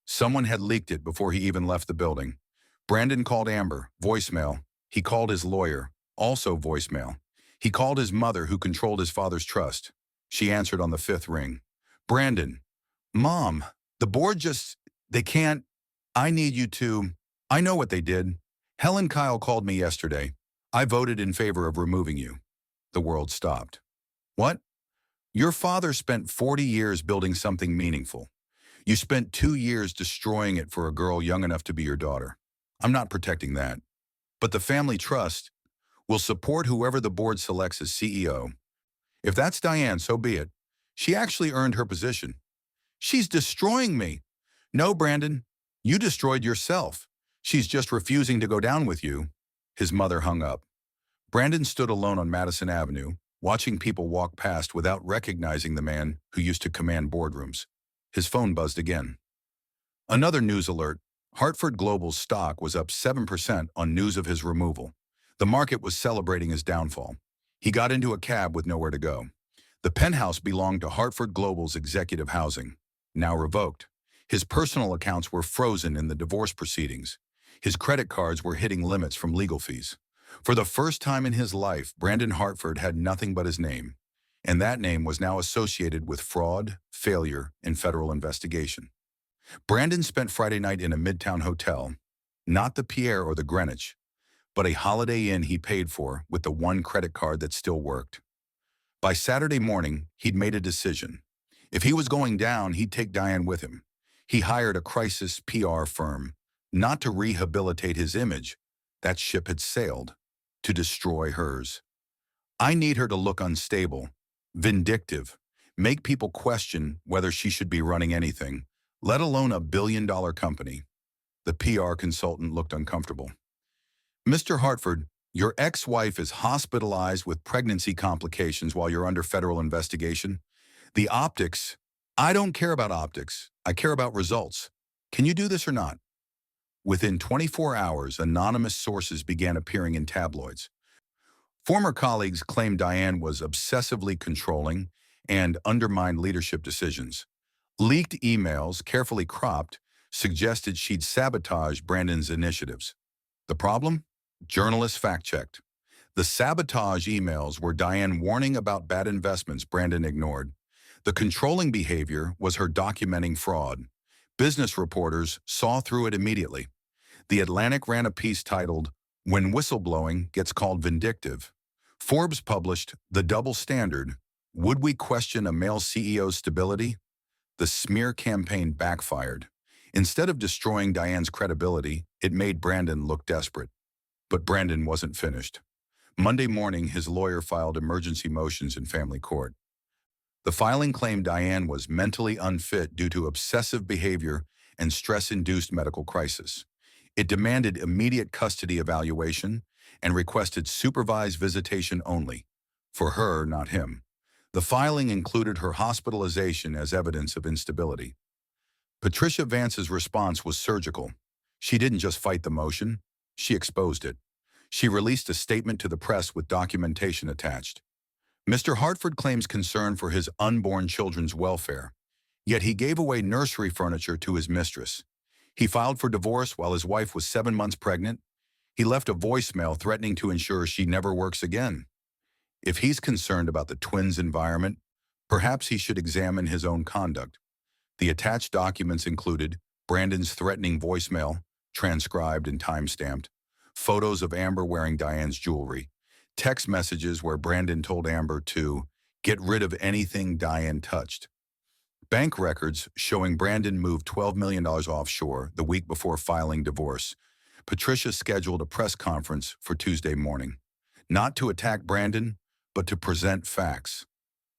Someone had leaked it before he even left the building. Brandon called Amber, voicemail. He called his lawyer, also voicemail. He called his mother, who controlled his father's trust. She answered on the 5th ring. Brandon, Mom, the board they can't, I need you to, I know what they did. Helen Kyle called me yesterday. I voted in favor of removing you. The world stopped. What? Your father spent 40 years building something meaningful. You spent 2 years destroying it for a girl young enough to be your daughter. I'm not protecting that. But the family trust will support whoever the board selects as CEO. If that's Diane, so be it. She actually earned her position. She's destroying me. No, Brandon, you destroyed yourself. She's just refusing to go down with you. His mother hung up. Brandon stood alone on Madison Avenue, watching people walk past without recognizing the man who used to command boardrooms. His phone buzzed again. Another news alert. Hartford Global's stock was up 7% on news of his removal. The market was celebrating his downfall. He got into a cab with nowhere to go. The penthouse belonged to Hartford Global's executive housing, now revoked. His personal accounts were frozen in the divorce proceedings. His credit cards were hitting limits from legal fees. For the first time in his life, Brandon Hartford had nothing but his name, and that name was now associated with fraud, failure, and federal investigation. Brandon spent Friday night in a Midtown hotel, not the Pierre or the Greenwich, but a Holiday Inn he paid for with the one credit card that still worked. By Saturday morning, he'd made a decision. If he was going down, he'd take Diane with him. He hired a crisis PR firm, not to rehabilitate his image. That ship had sailed, to destroy hers. I need her to look unstable, vindictive, make people question whether she should be running anything, let alone a billion-dollar company. The PR consultant looked uncomfortable. Mr. Hartford, your ex-wife is hospitalized with pregnancy complications while you're under federal investigation. The optics, I don't care about optics. I care about results. Can you do this or not? Within 24 hours, anonymous sources began appearing in tabloids. Former colleagues claimed Diane was obsessively controlling and undermined leadership decisions. Leaked emails, carefully cropped, suggested she'd sabotage Brandon's initiatives. The problem? Journalists fact-checked. The sabotage emails were Diane warning about bad investments Brandon ignored. The controlling behavior was her documenting fraud. Business reporters saw through it immediately. The Atlantic ran a piece titled, "When Whistleblowing Gets Called Vindictive." Forbes published The Double Standard. Would we question a male CEO's stability? The smear campaign backfired. Instead of destroying Diane's credibility, it made Brandon look desperate. But Brandon wasn't finished. Monday morning, his lawyer filed emergency motions in family court. The filing claimed Diane was mentally unfit due to obsessive behavior and stress-induced medical crisis. It demanded immediate custody evaluation and requested supervised visitation only. For her, not him. The filing included her hospitalization as evidence of instability. Patricia Vance's response was surgical. She didn't just fight the motion, she exposed it. She released a statement to the press with documentation attached. Mr. Hartford claims concern for his unborn children's welfare, yet he gave away nursery furniture to his mistress. He filed for divorce while his wife was 7 months pregnant. He left a voicemail threatening to ensure she never works again. If he's concerned about the twins' environment, perhaps he should examine his own conduct. The attached documents included Brandon's threatening voicemail, transcribed and time-stamped, photos of Amber wearing Diane's jewelry, text messages where Brandon told Amber to get rid of anything Diane touched, bank records showing Brandon moved $12 million offshore the week before filing divorce. Patricia scheduled a press conference for Tuesday morning, not to attack Brandon, but to present facts.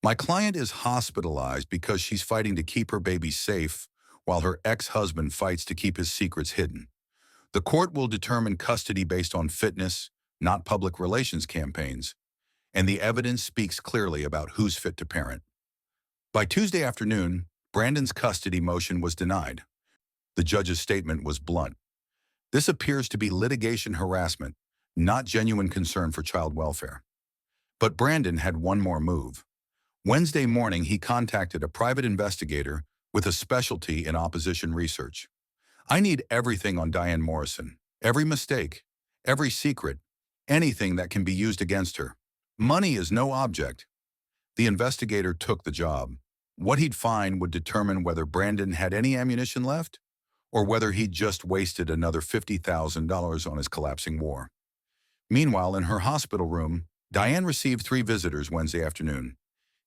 My client is hospitalized because she's fighting to keep her baby safe while her ex-husband fights to keep his secrets hidden. The court will determine custody based on fitness, not public relations campaigns, and the evidence speaks clearly about who's fit to parent. By Tuesday afternoon, Brandon's custody motion was denied. The judge's statement was blunt. This appears to be litigation harassment, not genuine concern for child welfare. But Brandon had one more move. Wednesday morning, he contacted a private investigator with a specialty in opposition research. I need everything on Diane Morrison, every mistake, every secret, anything that can be used against her. Money is no object. The investigator took the job. What he'd find would determine whether Brandon had any ammunition left or whether he'd just wasted another $50,000 on his collapsing war. Meanwhile, in her hospital room, Diane received 3 visitors Wednesday afternoon.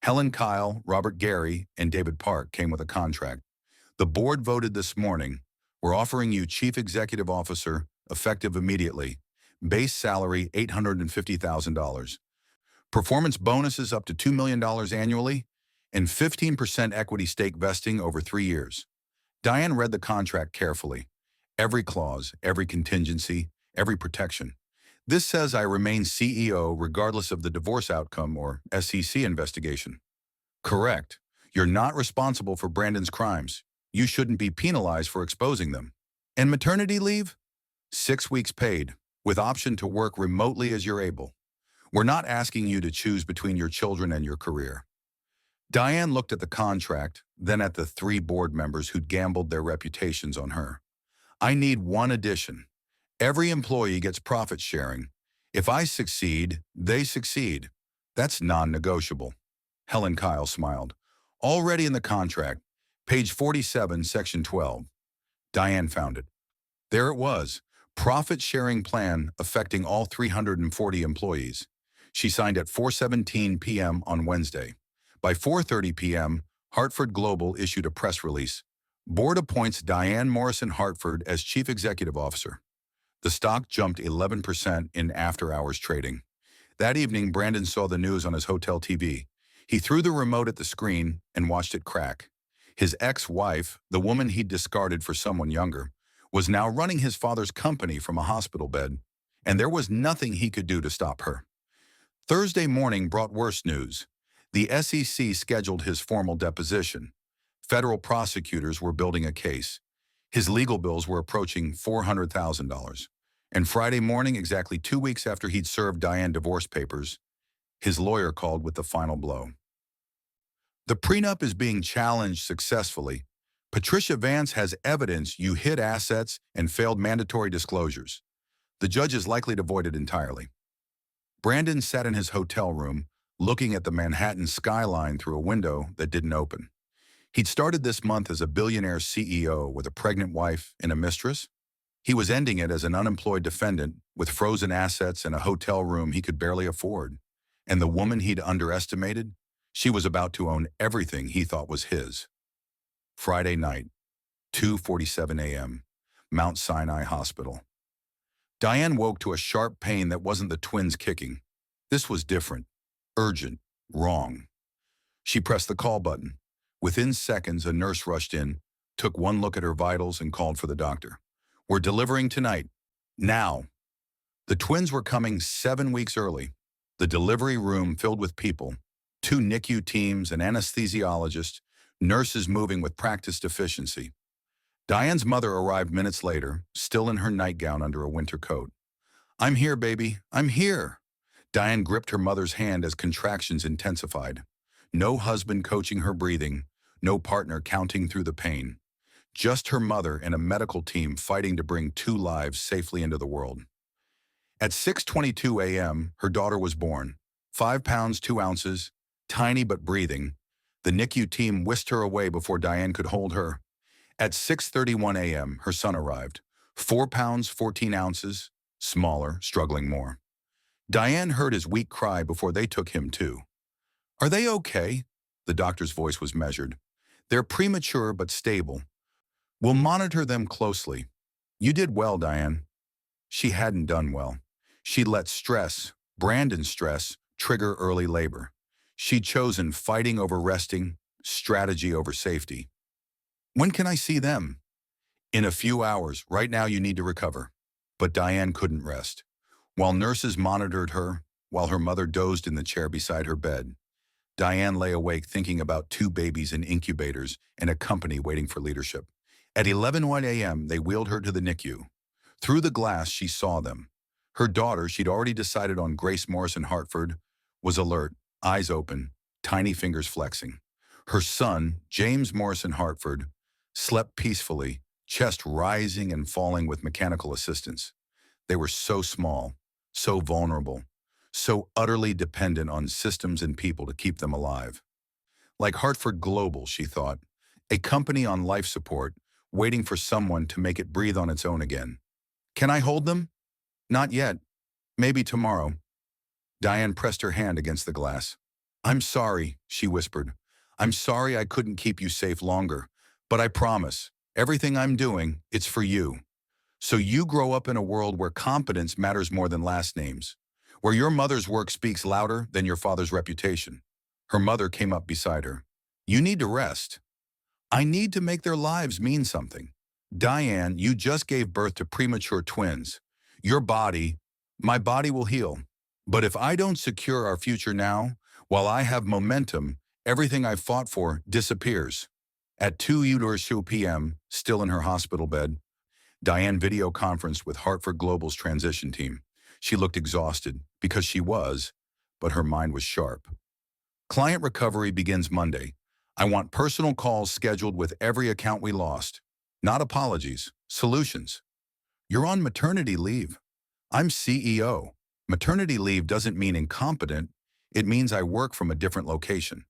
Helen Kyle, Robert Gary, and David Park came with a contract. The board voted this morning, we're offering you Chief Executive Officer, effective immediately. Base salary $850,000. Performance bonuses up to $2 million annually, and 15% equity stake vesting over 3 years. Diane read the contract carefully. Every clause, every contingency, every protection. This says I remain CEO regardless of the divorce outcome or SEC investigation. Correct. You're not responsible for Brandon's crimes. You shouldn't be penalized for exposing them. And maternity leave? 6 weeks paid, with option to work remotely as you're able. We're not asking you to choose between your children and your career. Diane looked at the contract, then at the 3 board members who'd gambled their reputations on her. I need one addition. Every employee gets profit sharing. If I succeed, they succeed. That's non-negotiable. Helen Kyle smiled. Already in the contract, page 47, section 12. Diane found it. There it was, profit-sharing plan affecting all 340 employees. She signed at 4:17 p.m. on Wednesday. By 4:30 p.m., Hartford Global issued a press release. Board appoints Diane Morrison Hartford as Chief Executive Officer. The stock jumped 11% in after-hours trading. That evening, Brandon saw the news on his hotel TV. He threw the remote at the screen and watched it crack. His ex-wife, the woman he'd discarded for someone younger, was now running his father's company from a hospital bed, and there was nothing he could do to stop her. Thursday morning brought worse news. The SEC scheduled his formal deposition. Federal prosecutors were building a case. His legal bills were approaching $400,000. And Friday morning, exactly 2 weeks after he'd served Diane divorce papers, his lawyer called with the final blow. The prenup is being challenged successfully. Patricia Vance has evidence you hid assets and failed mandatory disclosures. The judge is likely to void it entirely. Brandon sat in his hotel room, looking at the Manhattan skyline through a window that didn't open. He'd started this month as a billionaire CEO with a pregnant wife and a mistress. He was ending it as an unemployed defendant with frozen assets and a hotel room he could barely afford. And the woman he'd underestimated, she was about to own everything he thought was his. Friday night, 2:47 a.m., Mount Sinai Hospital. Diane woke to a sharp pain that wasn't the twins kicking. This was different, urgent, wrong. She pressed the call button. Within seconds, a nurse rushed in, took one look at her vitals, and called for the doctor. "We're delivering tonight. Now." The twins were coming 7 weeks early. The delivery room filled with people, 2 NICU teams, an anesthesiologist, nurses moving with practiced efficiency. Diane's mother arrived minutes later, still in her nightgown under a winter coat. "I'm here, baby. I'm here." Diane gripped her mother's hand as contractions intensified. No husband coaching her breathing, no partner counting through the pain. Just her mother and a medical team fighting to bring 2 lives safely into the world. At 6:22 a.m., her daughter was born. 5 pounds, 2 ounces, tiny but breathing. The NICU team whisked her away before Diane could hold her. At 6:31 a.m., her son arrived. 4 pounds, 14 ounces, smaller, struggling more. Diane heard his weak cry before they took him too. "Are they okay?" The doctor's voice was measured. "They're premature but stable. We'll monitor them closely." "You did well, Diane." She hadn't done well. She let stress, Brandon's stress, trigger early labor. She'd chosen fighting over resting, strategy over safety. "When can I see them?" "In a few hours. Right now you need to recover." But Diane couldn't rest. While nurses monitored her, while her mother dozed in the chair beside her bed, Diane lay awake thinking about 2 babies in incubators and a company waiting for leadership. At 11:01 a.m., they wheeled her to the NICU. Through the glass, she saw them. Her daughter, she'd already decided on, Grace Morrison Hartford, was alert, eyes open, tiny fingers flexing. Her son, James Morrison Hartford, slept peacefully, chest rising and falling with mechanical assistance. They were so small, so vulnerable, so utterly dependent on systems and people to keep them alive. Like Hartford Global, she thought, a company on life support, waiting for someone to make it breathe on its own again. "Can I hold them?" "Not yet. Maybe tomorrow." Diane pressed her hand against the glass. "I'm sorry," she whispered. "I'm sorry I couldn't keep you safe longer, but I promise, everything I'm doing, it's for you. So you grow up in a world where competence matters more than last names, where your mother's work speaks louder than your father's reputation." Her mother came up beside her. "You need to rest. I need to make their lives mean something. Diane, you just gave birth to premature twins. Your body, my body will heal. But if I don't secure our future now, while I have momentum, everything I've fought for disappears." At 2:02 p.m., still in her hospital bed, Diane video conferenced with Hartford Global's transition team. She looked exhausted, because she was, but her mind was sharp. "Client recovery begins Monday. I want personal calls scheduled with every account we lost. Not apologies, solutions. You're on maternity leave. I'm CEO. Maternity leave doesn't mean incompetent. It means I work from a different location."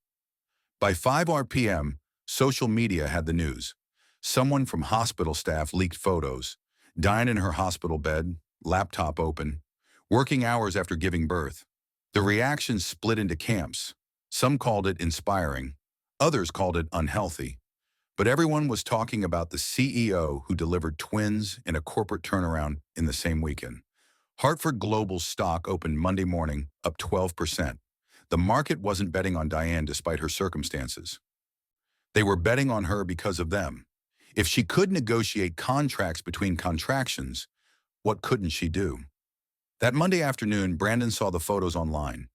By 5 p.m., social media had the news. Someone from hospital staff leaked photos. Diane in her hospital bed, laptop open, working hours after giving birth. The reactions split into camps. Some called it inspiring. Others called it unhealthy. But everyone was talking about the CEO who delivered twins in a corporate turnaround in the same weekend. Hartford Global's stock opened Monday morning, up 12%. The market wasn't betting on Diane despite her circumstances. They were betting on her because of them. If she could negotiate contracts between contractions, what couldn't she do? That Monday afternoon, Brandon saw the photos online.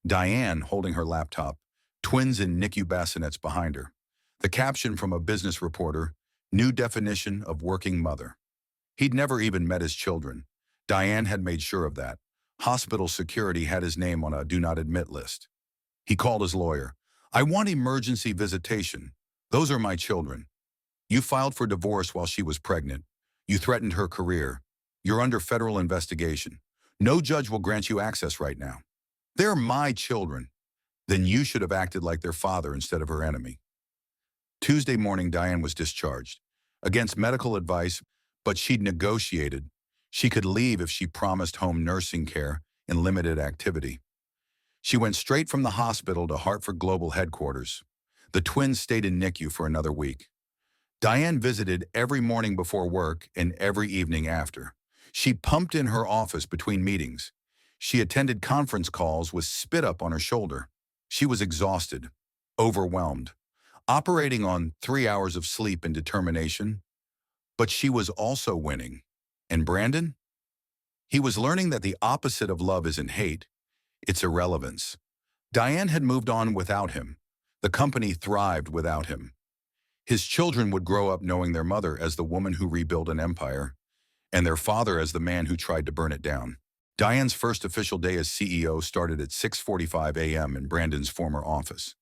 Diane holding her laptop, twins in NICU bassinets behind her. The caption from a business reporter, "New definition of working mother." He'd never even met his children. Diane had made sure of that. Hospital security had his name on a do not admit list. He called his lawyer. "I want emergency visitation. Those are my children. You filed for divorce while she was pregnant. You threatened her career. You're under federal investigation. No judge will grant you access right now. They're my children. Then you should have acted like their father instead of her enemy." Tuesday morning, Diane was discharged. Against medical advice, but she'd negotiated. She could leave if she promised home nursing care and limited activity. She went straight from the hospital to Hartford Global headquarters. The twins stayed in NICU for another week. Diane visited every morning before work and every evening after. She pumped in her office between meetings. She attended conference calls with spit up on her shoulder. She was exhausted, overwhelmed, operating on 3 hours of sleep and determination. But she was also winning. And Brandon? He was learning that the opposite of love isn't hate, it's irrelevance. Diane had moved on without him. The company thrived without him. His children would grow up knowing their mother as the woman who rebuilt an empire, and their father as the man who tried to burn it down. Diane's first official day as CEO started at 6:45 a.m. in Brandon's former office.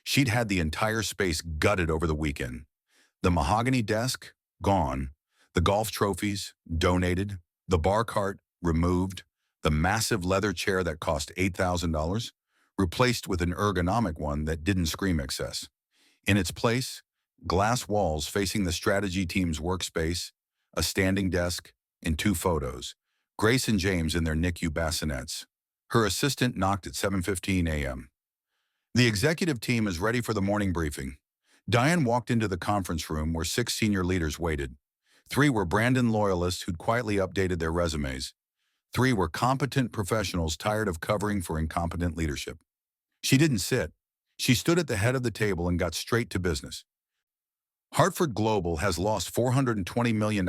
She'd had the entire space gutted over the weekend. The mahogany desk, gone. The golf trophies, donated. The bar cart, removed. The massive leather chair that cost $8,000, replaced with an ergonomic one that didn't scream excess. In its place, glass walls facing the strategy team's workspace, a standing desk, and 2 photos. Grace and James in their NICU bassinets. Her assistant knocked at 7:15 a.m. The executive team is ready for the morning briefing. Diane walked into the conference room where 6 senior leaders waited. 3 were Brandon loyalists who'd quietly updated their resumes. 3 were competent professionals tired of covering for incompetent leadership. She didn't sit. She stood at the head of the table and got straight to business. Hartford Global has lost $420 million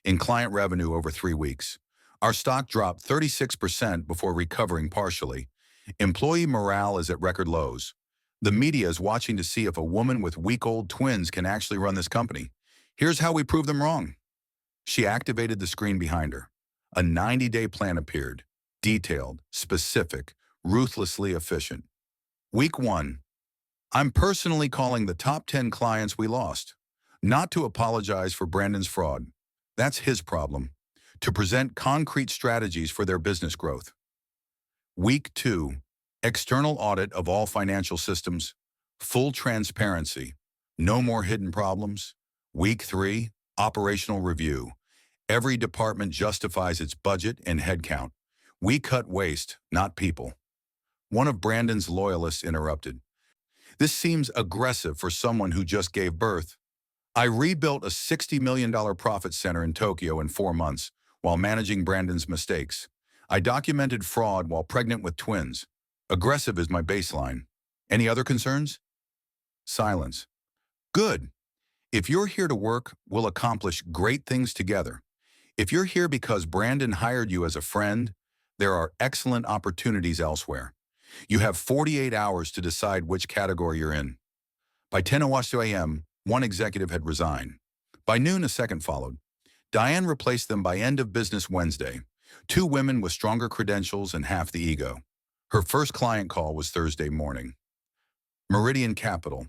in client revenue over 3 weeks. Our stock dropped 36% before recovering partially. Employee morale is at record lows. The media is watching to see if a woman with week-old twins can actually run this company. Here's how we prove them wrong. She activated the screen behind her. A 90-day plan appeared. Detailed, specific, ruthlessly efficient. Week 1. I'm personally calling the top 10 clients we lost. Not to apologize for Brandon's fraud. That's his problem. To present concrete strategies for their business growth. Week 2. External audit of all financial systems. Full transparency. No more hidden problems. Week 3. Operational review. Every department justifies its budget and headcount. We cut waste, not people. One of Brandon's loyalists interrupted. This seems aggressive for someone who just gave birth. I rebuilt a $60 million profit center in Tokyo in 4 months while managing Brandon's mistakes. I documented fraud while pregnant with twins. Aggressive is my baseline. Any other concerns? Silence. Good. If you're here to work, we'll accomplish great things together. If you're here because Brandon hired you as a friend, there are excellent opportunities elsewhere. You have 48 hours to decide which category you're in. By 10:02 a.m., one executive had resigned. By noon, a second followed. Diane replaced them by end of business Wednesday. 2 women with stronger credentials and half the ego. Her first client call was Thursday morning. Meridian Capital,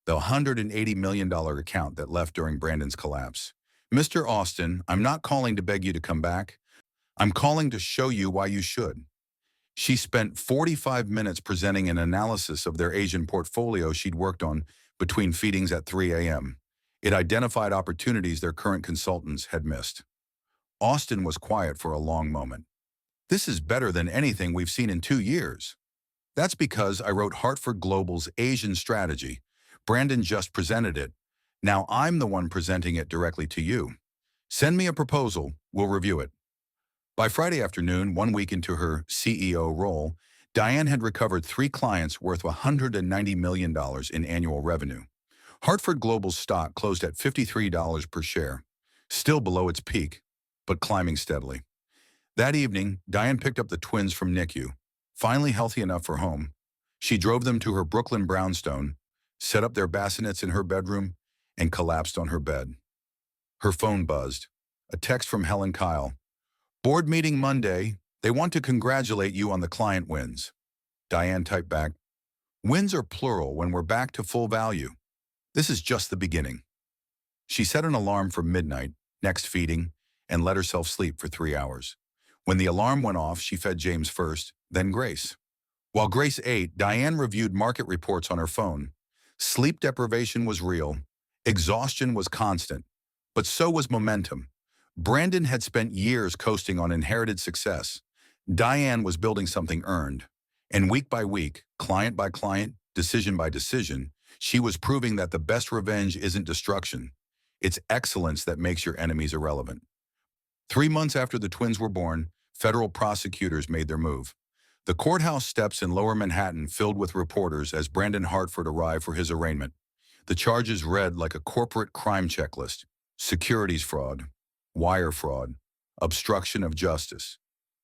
the $180 million account that left during Brandon's collapse. Mr. Austin, I'm not calling to beg you to come back. I'm calling to show you why you should. She spent 45 minutes presenting an analysis of their Asian portfolio she'd worked on between feedings at 3 a.m. It identified opportunities their current consultants had missed. Austin was quiet for a long moment. This is better than anything we've seen in 2 years. That's because I wrote Hartford Global's Asian strategy. Brandon just presented it. Now I'm the one presenting it directly to you. Send me a proposal, we'll review it. By Friday afternoon, 1 week into her CEO role, Diane had recovered 3 clients worth $190 million in annual revenue. Hartford Global's stock closed at $53 per share, still below its peak, but climbing steadily. That evening, Diane picked up the twins from NICU, finally healthy enough for home. She drove them to her Brooklyn brownstone, set up their bassinets in her bedroom, and collapsed on her bed. Her phone buzzed. A text from Helen Kyle. Board meeting Monday. They want to congratulate you on the client wins. Diane typed back, wins are plural when we're back to full value. This is just the beginning. She set an alarm for midnight, next feeding, and let herself sleep for 3 hours. When the alarm went off, she fed James first, then Grace. While Grace ate, Diane reviewed market reports on her phone. Sleep deprivation was real. Exhaustion was constant. But so was momentum. Brandon had spent years coasting on inherited success. Diane was building something earned. And week by week, client by client, decision by decision, she was proving that the best revenge isn't destruction. It's excellence that makes your enemies irrelevant. 3 months after the twins were born, federal prosecutors made their move. The courthouse steps in Lower Manhattan filled with reporters as Brandon Hartford arrived for his arraignment. The charges read like a corporate crime checklist: securities fraud, wire fraud, obstruction of justice,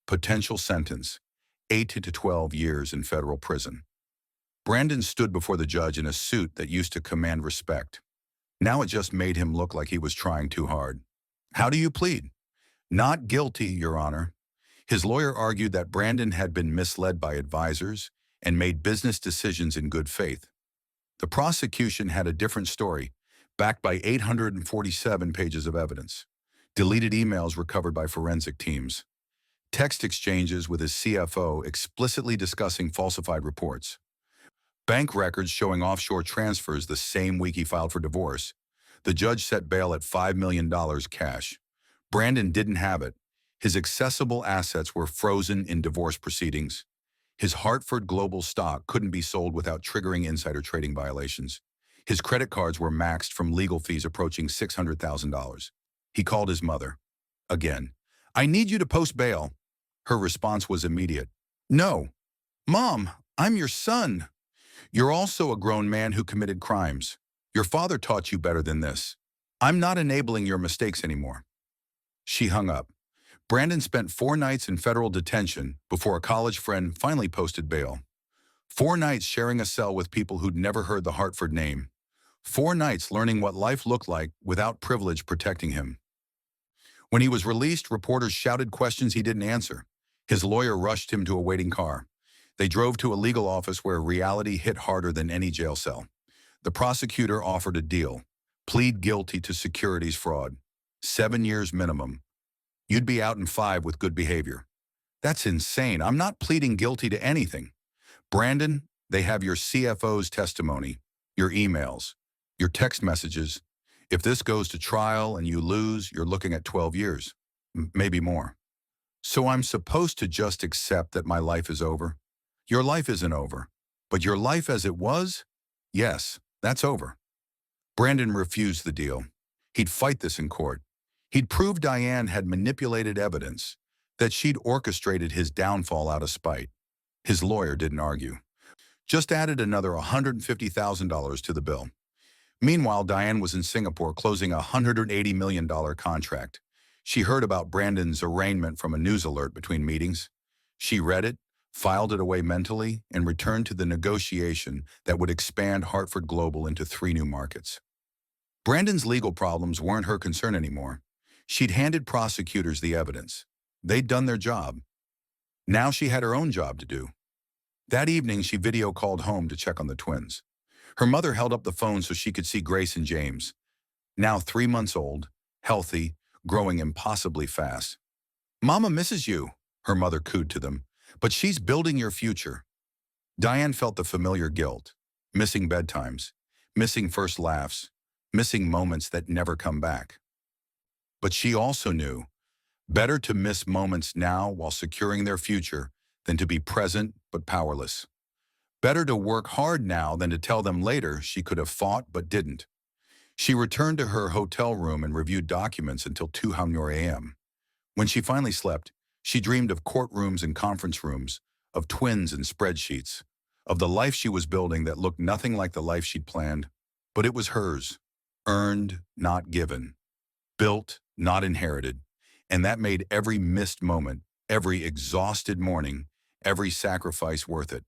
potential sentence, 8 to 12 years in federal prison. Brandon stood before the judge in a suit that used to command respect. Now it just made him look like he was trying too hard. How do you plead? Not guilty, Your Honor. His lawyer argued that Brandon had been misled by advisors and made business decisions in good faith. The prosecution had a different story, backed by 847 pages of evidence. Deleted emails recovered by forensic teams. Text exchanges with his CFO explicitly discussing falsified reports. Bank records showing offshore transfers the same week he filed for divorce. The judge set bail at $5 million cash. Brandon didn't have it. His accessible assets were frozen in divorce proceedings. His Hartford Global stock couldn't be sold without triggering insider trading violations. His credit cards were maxed from legal fees approaching $600,000. He called his mother. Again. I need you to post bail. Her response was immediate. No. Mom, I'm your son. You're also a grown man who committed crimes. Your father taught you better than this. I'm not enabling your mistakes anymore. She hung up. Brandon spent 4 nights in federal detention before a college friend finally posted bail. 4 nights sharing a cell with people who'd never heard the Hartford name. 4 nights learning what life looked like without privilege protecting him. When he was released, reporters shouted questions he didn't answer. His lawyer rushed him to a waiting car. They drove to a legal office where reality hit harder than any jail cell. The prosecutor offered a deal. Plead guilty to securities fraud. 7 years minimum. You'd be out in 5 with good behavior. That's insane. I'm not pleading guilty to anything. Brandon, they have your CFO's testimony, your emails, your text messages. If this goes to trial and you lose, you're looking at 12 years, maybe more. So I'm supposed to just accept that my life is over? Your life isn't over, but your life as it was? Yes, that's over. Brandon refused the deal. He'd fight this in court. He'd prove Diane had manipulated evidence, that she'd orchestrated his downfall out of spite. His lawyer didn't argue. Just added another $150,000 to the bill. Meanwhile, Diane was in Singapore closing a $180 million contract. She heard about Brandon's arraignment from a news alert between meetings. She read it, filed it away mentally, and returned to the negotiation that would expand Hartford Global into 3 new markets. Brandon's legal problems weren't her concern anymore. She'd handed prosecutors the evidence. They'd done their job. Now she had her own job to do. That evening, she video called home to check on the twins. Her mother held up the phone so she could see Grace and James. Now 3 months old, healthy, growing impossibly fast. Mama misses you, her mother cooed to them, but she's building your future. Diane felt the familiar guilt, missing bedtimes, missing first laughs, missing moments that never come back. But she also knew, better to miss moments now while securing their future than to be present but powerless. Better to work hard now than to tell them later she could have fought but didn't. She returned to her hotel room and reviewed documents until 2 a.m. When she finally slept, she dreamed of courtrooms and conference rooms, of twins and spreadsheets, of the life she was building that looked nothing like the life she'd planned. But it was hers, earned, not given, built, not inherited, and that made every missed moment, every exhausted morning, every sacrifice worth it.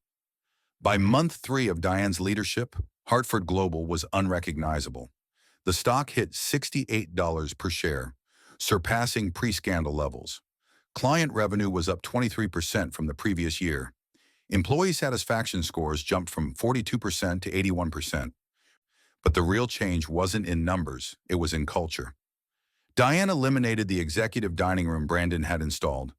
By month 3 of Diane's leadership, Hartford Global was unrecognizable. The stock hit $68 per share, surpassing pre-scandal levels. Client revenue was up 23% from the previous year. Employee satisfaction scores jumped from 42% to 81%. But the real change wasn't in numbers, it was in culture. Diane eliminated the executive dining room Brandon had installed.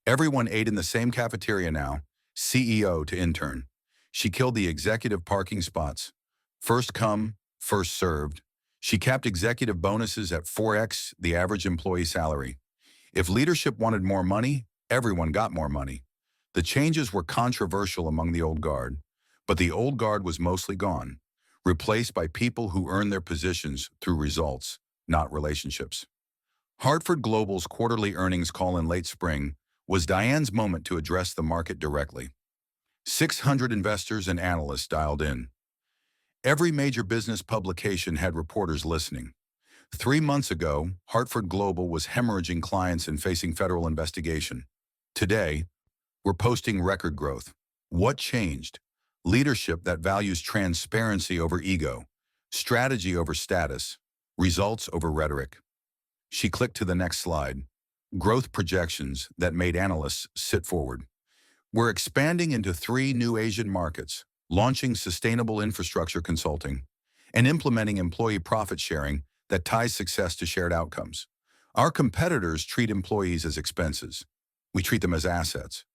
Everyone ate in the same cafeteria now, CEO to intern. She killed the executive parking spots. First come, first served. She capped executive bonuses at 4x the average employee salary. If leadership wanted more money, everyone got more money. The changes were controversial among the old guard, but the old guard was mostly gone, replaced by people who earned their positions through results, not relationships. Hartford Global's quarterly earnings call in late spring was Diane's moment to address the market directly. 600 investors and analysts dialed in. Every major business publication had reporters listening. 3 months ago, Hartford Global was hemorrhaging clients and facing federal investigation. Today, we're posting record growth. What changed? Leadership that values transparency over ego, strategy over status, results over rhetoric. She clicked to the next slide. Growth projections that made analysts sit forward. We're expanding into 3 new Asian markets, launching sustainable infrastructure consulting, and implementing employee profit sharing that ties success to shared outcomes. Our competitors treat employees as expenses. We treat them as assets.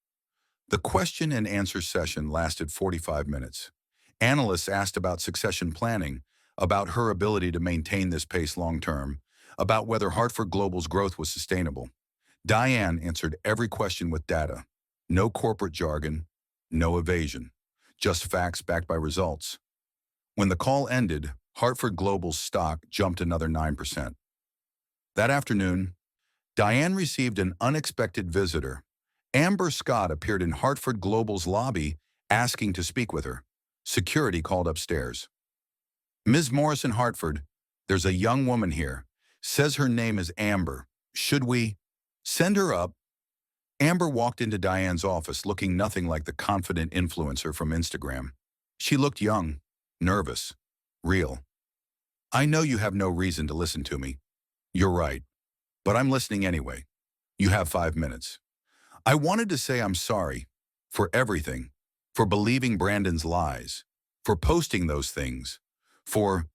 The question and answer session lasted 45 minutes. Analysts asked about succession planning, about her ability to maintain this pace long term, about whether Hartford Global's growth was sustainable. Diane answered every question with data. No corporate jargon, no evasion, just facts backed by results. When the call ended, Hartford Global's stock jumped another 9%. That afternoon, Diane received an unexpected visitor. Amber Scott appeared in Hartford Global's lobby asking to speak with her. Security called upstairs. Ms. Morrison Hartford, there's a young woman here. Says her name is Amber. Should we send her up? Amber walked into Diane's office looking nothing like the confident influencer from Instagram. She looked young, nervous, real. I know you have no reason to listen to me. You're right. But I'm listening anyway. You have 5 minutes. I wanted to say I'm sorry for everything, for believing Brandon's lies, for posting those things, for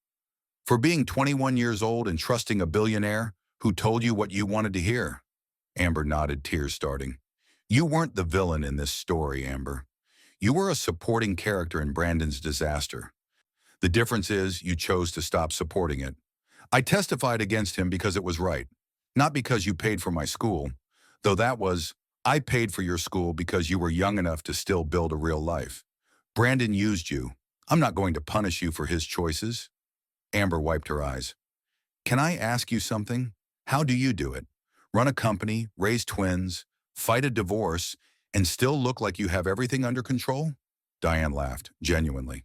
being 21 years old and trusting a billionaire who told you what you wanted to hear. Amber nodded, tears starting. You weren't the villain in this story, Amber. You were a supporting character in Brandon's disaster. The difference is you chose to stop supporting it. I testified against him because it was right, not because you paid for my school, though I paid for your school because you were young enough to still build a real life. Brandon used you. I'm not going to punish you for his choices. Amber wiped her eyes. Can I ask you something? How do you do it? Run a company, raise twins, fight a divorce, and still look like you have everything under control? Diane laughed, genuinely.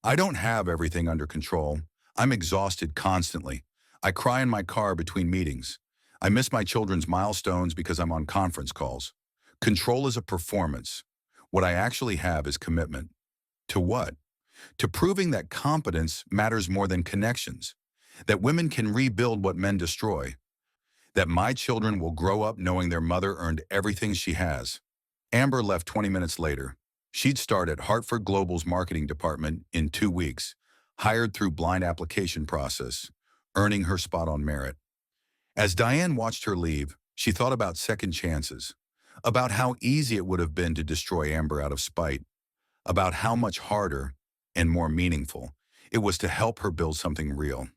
I don't have everything under control. I'm exhausted constantly. I cry in my car between meetings. I miss my children's milestones because I'm on conference calls. Control is a performance. What I actually have is commitment. To what? To proving that competence matters more than connections, that women can rebuild what men destroy, that my children will grow up knowing their mother earned everything she has. Amber left 20 minutes later. She'd start at Hartford Global's marketing department in 2 weeks, hired through blind application process, earning her spot on merit. As Diane watched her leave, she thought about second chances, about how easy it would have been to destroy Amber out of spite, about how much harder and more meaningful it was to help her build something real.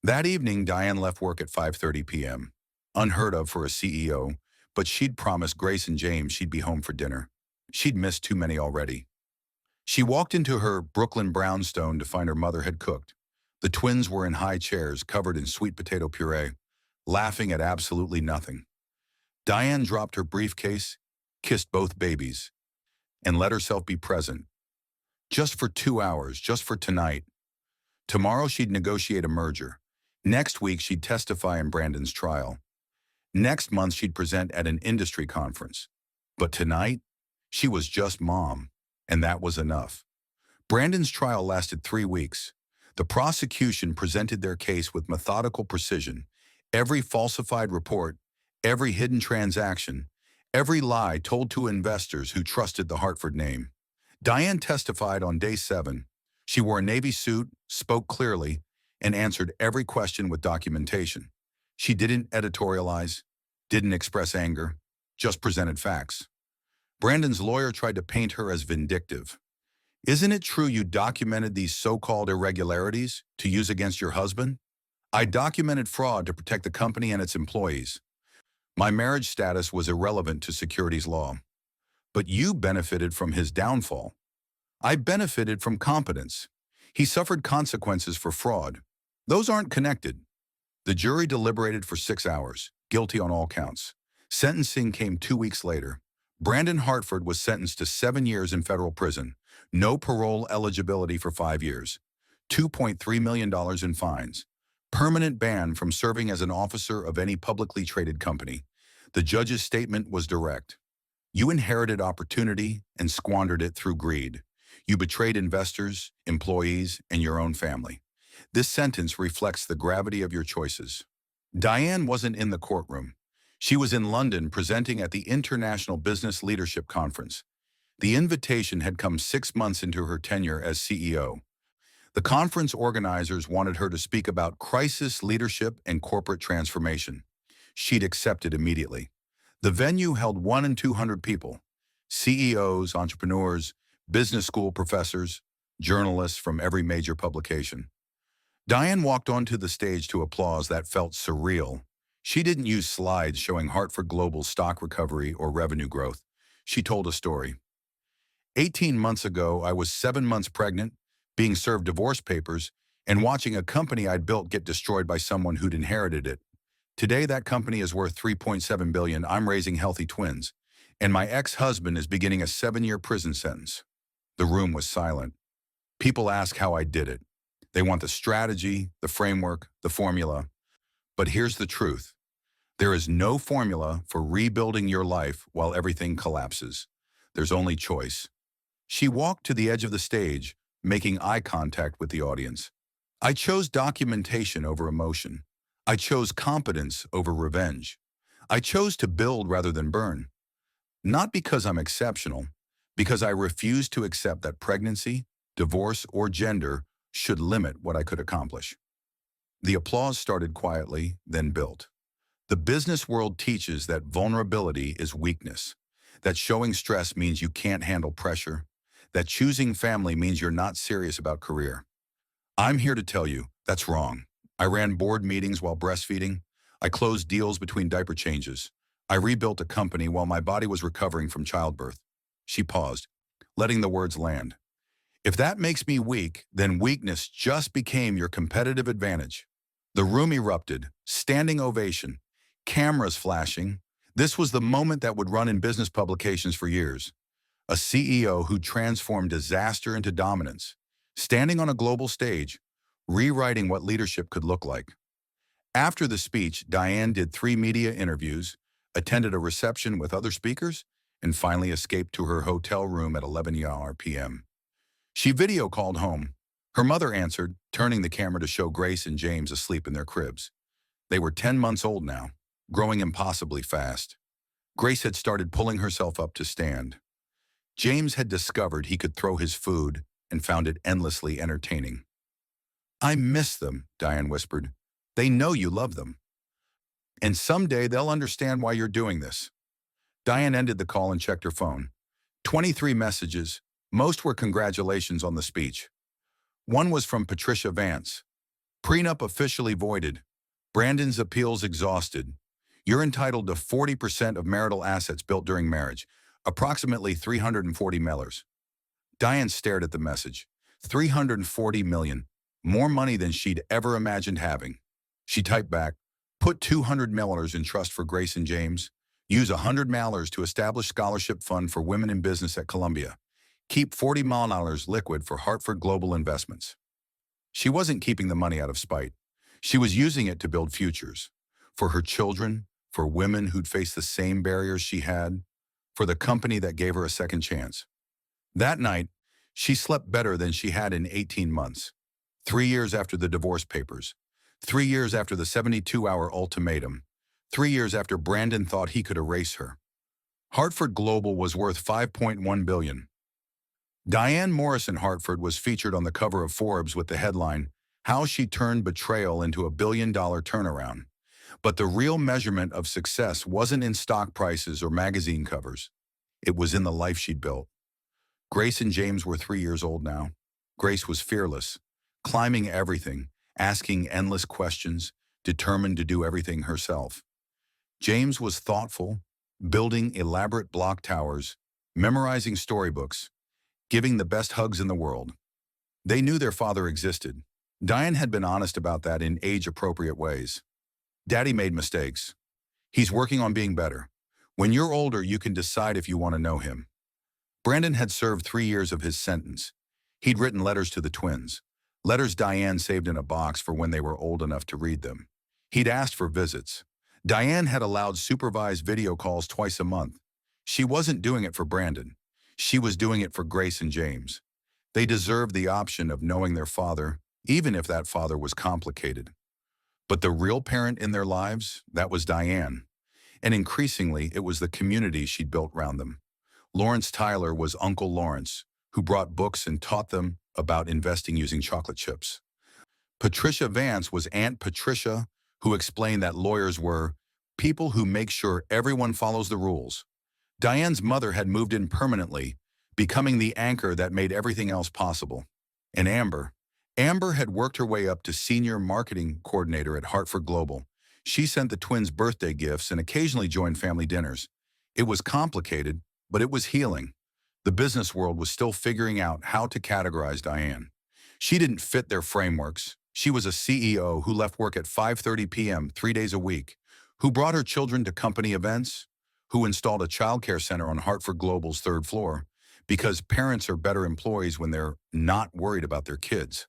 That evening, Diane left work at 5:30 p.m. Unheard of for a CEO, but she'd promised Grace and James she'd be home for dinner. She'd missed too many already. She walked into her Brooklyn brownstone to find her mother had cooked. The twins were in high chairs covered in sweet potato puree, laughing at absolutely nothing. Diane dropped her briefcase, kissed both babies, and let herself be present. Just for 2 hours, just for tonight. Tomorrow she'd negotiate a merger. Next week she'd testify in Brandon's trial. Next month she'd present at an industry conference. But tonight, she was just mom, and that was enough. Brandon's trial lasted 3 weeks. The prosecution presented their case with methodical precision. Every falsified report, every hidden transaction, every lie told to investors who trusted the Hartford name. Diane testified on day 7. She wore a navy suit, spoke clearly, and answered every question with documentation. She didn't editorialize, didn't express anger, just presented facts. Brandon's lawyer tried to paint her as vindictive. Isn't it true you documented these so-called irregularities to use against your husband? I documented fraud to protect the company and its employees. My marriage status was irrelevant to securities law. But you benefited from his downfall. I benefited from competence. He suffered consequences for fraud. Those aren't connected. The jury deliberated for 6 hours, guilty on all counts. Sentencing came 2 weeks later. Brandon Hartford was sentenced to 7 years in federal prison, no parole eligibility for 5 years, $2.3 million in fines, permanent ban from serving as an officer of any publicly traded company. The judge's statement was direct. You inherited opportunity and squandered it through greed. You betrayed investors, employees, and your own family. This sentence reflects the gravity of your choices. Diane wasn't in the courtroom. She was in London presenting at the International Business Leadership Conference. The invitation had come 6 months into her tenure as CEO. The conference organizers wanted her to speak about crisis leadership and corporate transformation. She'd accepted immediately. The venue held 100 and 200 people, CEOs, entrepreneurs, business school professors, journalists from every major publication. Diane walked onto the stage to applause that felt surreal. She didn't use slides showing Hartford Global's stock recovery or revenue growth. She told a story. 18 months ago, I was 7 months pregnant, being served divorce papers, and watching a company I'd built get destroyed by someone who'd inherited it. Today, that company is worth $3.7 billion. I'm raising healthy twins, and my ex-husband is beginning a 7-year prison sentence. The room was silent. People ask how I did it. They want the strategy, the framework, the formula. But here's the truth. There is no formula for rebuilding your life while everything collapses. There's only choice. She walked to the edge of the stage, making eye contact with the audience. I chose documentation over emotion. I chose competence over revenge. I chose to build rather than burn. Not because I'm exceptional, because I refuse to accept that pregnancy, divorce, or gender should limit what I could accomplish. The applause started quietly, then built. The business world teaches that vulnerability is weakness, that showing stress means you can't handle pressure, that choosing family means you're not serious about career. I'm here to tell you, that's wrong. I ran board meetings while breastfeeding. I closed deals between diaper changes. I rebuilt a company while my body was recovering from childbirth. She paused, letting the words land. If that makes me weak, then weakness just became your competitive advantage. The room erupted, standing ovation, cameras flashing. This was the moment that would run in business publications for years. A CEO who transformed disaster into dominance, standing on a global stage, rewriting what leadership could look like. After the speech, Diane did 3 media interviews, attended a reception with other speakers, and finally escaped to her hotel room at 11 p.m. She video called home. Her mother answered, turning the camera to show Grace and James asleep in their cribs. They were 10 months old now, growing impossibly fast. Grace had started pulling herself up to stand. James had discovered he could throw his food and found it endlessly entertaining. I miss them, Diane whispered. They know you love them. And someday they'll understand why you're doing this. Diane ended the call and checked her phone. 23 messages. Most were congratulations on the speech. One was from Patricia Vance. Prenup officially voided. Brandon's appeals exhausted. You're entitled to 40% of marital assets built during marriage, approximately 340 millers. Diane stared at the message. 340 million. More money than she'd ever imagined having. She typed back, put 200 millers in trust for Grace and James. Use 100 millers to establish scholarship fund for women in business at Columbia. Keep 40 million liquid for Hartford Global Investments. She wasn't keeping the money out of spite. She was using it to build futures. For her children, for women who'd faced the same barriers she had, for the company that gave her a second chance. That night, she slept better than she had in 18 months. 3 years after the divorce papers. 3 years after the 72-hour ultimatum. 3 years after Brandon thought he could erase her. Hartford Global was worth $5.1 billion. Diane Morrison Hartford was featured on the cover of Forbes with the headline, How She Turned Betrayal into a Billion-Dollar Turnaround. But the real measurement of success wasn't in stock prices or magazine covers. It was in the life she'd built. Grace and James were 3 years old now. Grace was fearless, climbing everything, asking endless questions, determined to do everything herself. James was thoughtful, building elaborate block towers, memorizing storybooks, giving the best hugs in the world. They knew their father existed. Diane had been honest about that in age-appropriate ways. Daddy made mistakes. He's working on being better. When you're older, you can decide if you want to know him. Brandon had served 3 years of his sentence. He'd written letters to the twins, letters Diane saved in a box for when they were old enough to read them. He'd asked for visits. Diane had allowed supervised video calls twice a month. She wasn't doing it for Brandon. She was doing it for Grace and James. They deserved the option of knowing their father, even if that father was complicated. But the real parent in their lives, that was Diane. And increasingly, it was the community she'd built around them. Lawrence Tyler was Uncle Lawrence, who brought books and taught them about investing using chocolate chips. Patricia Vance was Aunt Patricia, who explained that lawyers were people who make sure everyone follows the rules. Diane's mother had moved in permanently, becoming the anchor that made everything else possible. And Amber had worked her way up to senior marketing coordinator at Hartford Global. She sent the twins birthday gifts and occasionally joined family dinners. It was complicated, but it was healing. The business world was still figuring out how to categorize Diane. She didn't fit their frameworks. She was a CEO who left work at 5:30 p.m. 3 days a week, who brought her children to company events, who installed a childcare center on Hartford Global's third floor, because parents are better employees when they're not worried about their kids.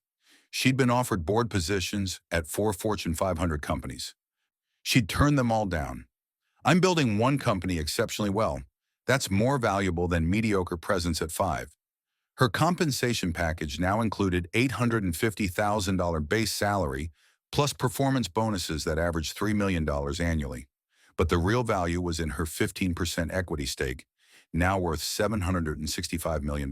She'd been offered board positions at 4 Fortune 500 companies. She'd turned them all down. I'm building one company exceptionally well. That's more valuable than mediocre presence at 5. Her compensation package now included $850,000 base salary, plus performance bonuses that averaged $3 million annually. But the real value was in her 15% equity stake, now worth $765 million.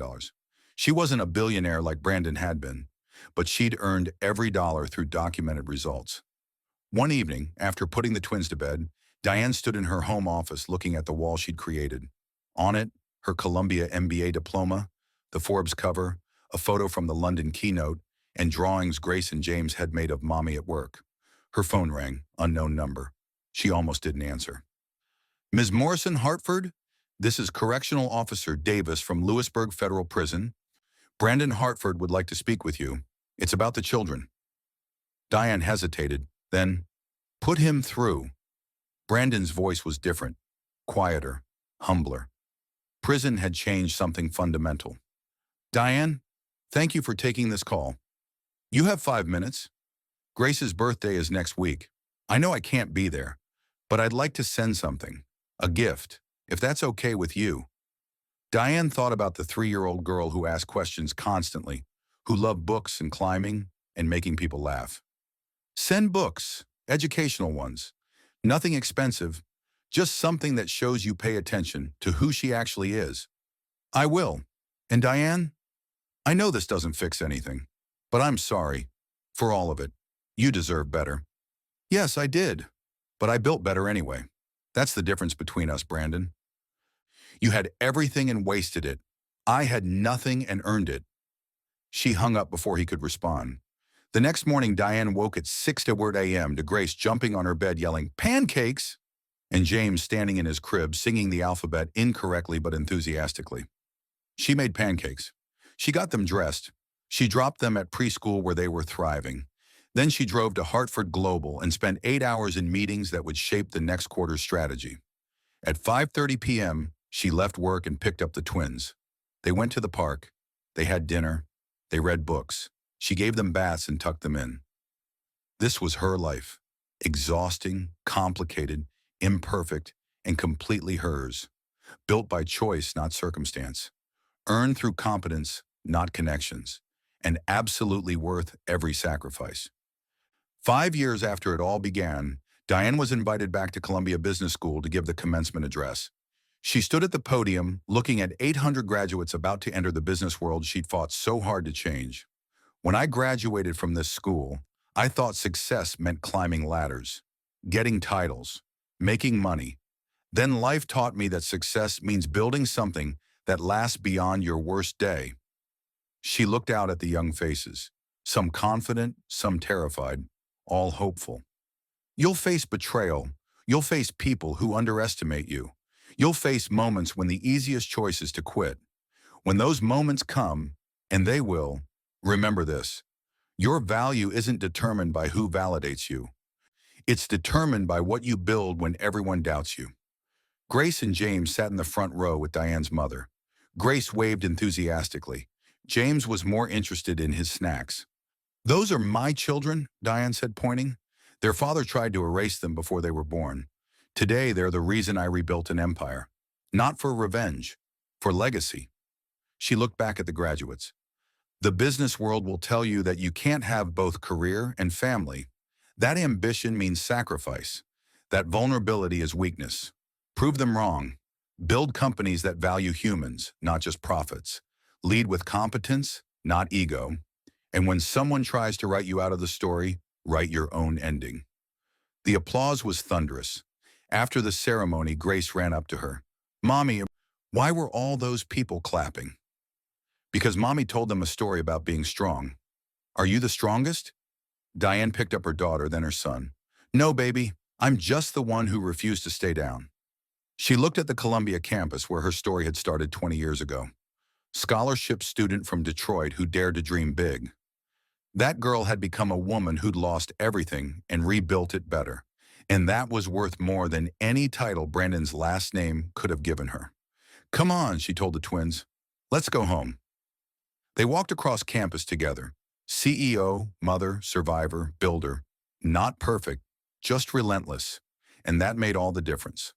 She wasn't a billionaire like Brandon had been, but she'd earned every dollar through documented results. One evening, after putting the twins to bed, Diane stood in her home office looking at the wall she'd created. On it, her Columbia MBA diploma, the Forbes cover, a photo from the London keynote, and drawings Grace and James had made of Mommy at work. Her phone rang, unknown number. She almost didn't answer. Ms. Morrison, Hartford? This is Correctional Officer Davis from Lewisburg Federal Prison. Brandon Hartford would like to speak with you. It's about the children. Diane hesitated, then, put him through. Brandon's voice was different, quieter, humbler. Prison had changed something fundamental. Diane, thank you for taking this call. You have 5 minutes. Grace's birthday is next week. I know I can't be there, but I'd like to send something, a gift, if that's okay with you. Diane thought about the 3-year-old girl who asked questions constantly, who loved books and climbing and making people laugh. Send books, educational ones. Nothing expensive, just something that shows you pay attention to who she actually is. I will. And Diane, I know this doesn't fix anything, but I'm sorry. For all of it. You deserve better. Yes, I did. But I built better anyway. That's the difference between us, Brandon. You had everything and wasted it. I had nothing and earned it. She hung up before he could respond. The next morning, Diane woke at 6 a.m. to Grace jumping on her bed yelling, "Pancakes!" and James standing in his crib singing the alphabet incorrectly but enthusiastically. She made pancakes. She got them dressed. She dropped them at preschool where they were thriving. Then she drove to Hartford Global and spent 8 hours in meetings that would shape the next quarter's strategy. At 5:30 p.m., she left work and picked up the twins. They went to the park. They had dinner. They read books. She gave them baths and tucked them in. This was her life. Exhausting, complicated, imperfect, and completely hers. Built by choice, not circumstance. Earned through competence, not connections. And absolutely worth every sacrifice. 5 years after it all began, Diane was invited back to Columbia Business School to give the commencement address. She stood at the podium, looking at 800 graduates about to enter the business world she'd fought so hard to change. When I graduated from this school, I thought success meant climbing ladders, getting titles, making money. Then life taught me that success means building something that lasts beyond your worst day. She looked out at the young faces, some confident, some terrified, all hopeful. You'll face betrayal. You'll face people who underestimate you. You'll face moments when the easiest choice is to quit. When those moments come, and they will, remember this. Your value isn't determined by who validates you. It's determined by what you build when everyone doubts you. Grace and James sat in the front row with Diane's mother. Grace waved enthusiastically. James was more interested in his snacks. "Those are my children," Diane said, pointing. "Their father tried to erase them before they were born. Today, they're the reason I rebuilt an empire. Not for revenge, for legacy." She looked back at the graduates. "The business world will tell you that you can't have both career and family. That ambition means sacrifice. That vulnerability is weakness. Prove them wrong. Build companies that value humans, not just profits. Lead with competence, not ego. And when someone tries to write you out of the story, write your own ending." The applause was thunderous. After the ceremony, Grace ran up to her. "Mommy, why were all those people clapping?" "Because Mommy told them a story about being strong." "Are you the strongest?" Diane picked up her daughter, then her son. "No, baby, I'm just the one who refused to stay down." She looked at the Columbia campus where her story had started 20 years ago. Scholarship student from Detroit who dared to dream big. That girl had become a woman who'd lost everything and rebuilt it better. And that was worth more than any title Brandon's last name could have given her. "Come on," she told the twins. "Let's go home." They walked across campus together. CEO, mother, survivor, builder. Not perfect, just relentless. And that made all the difference.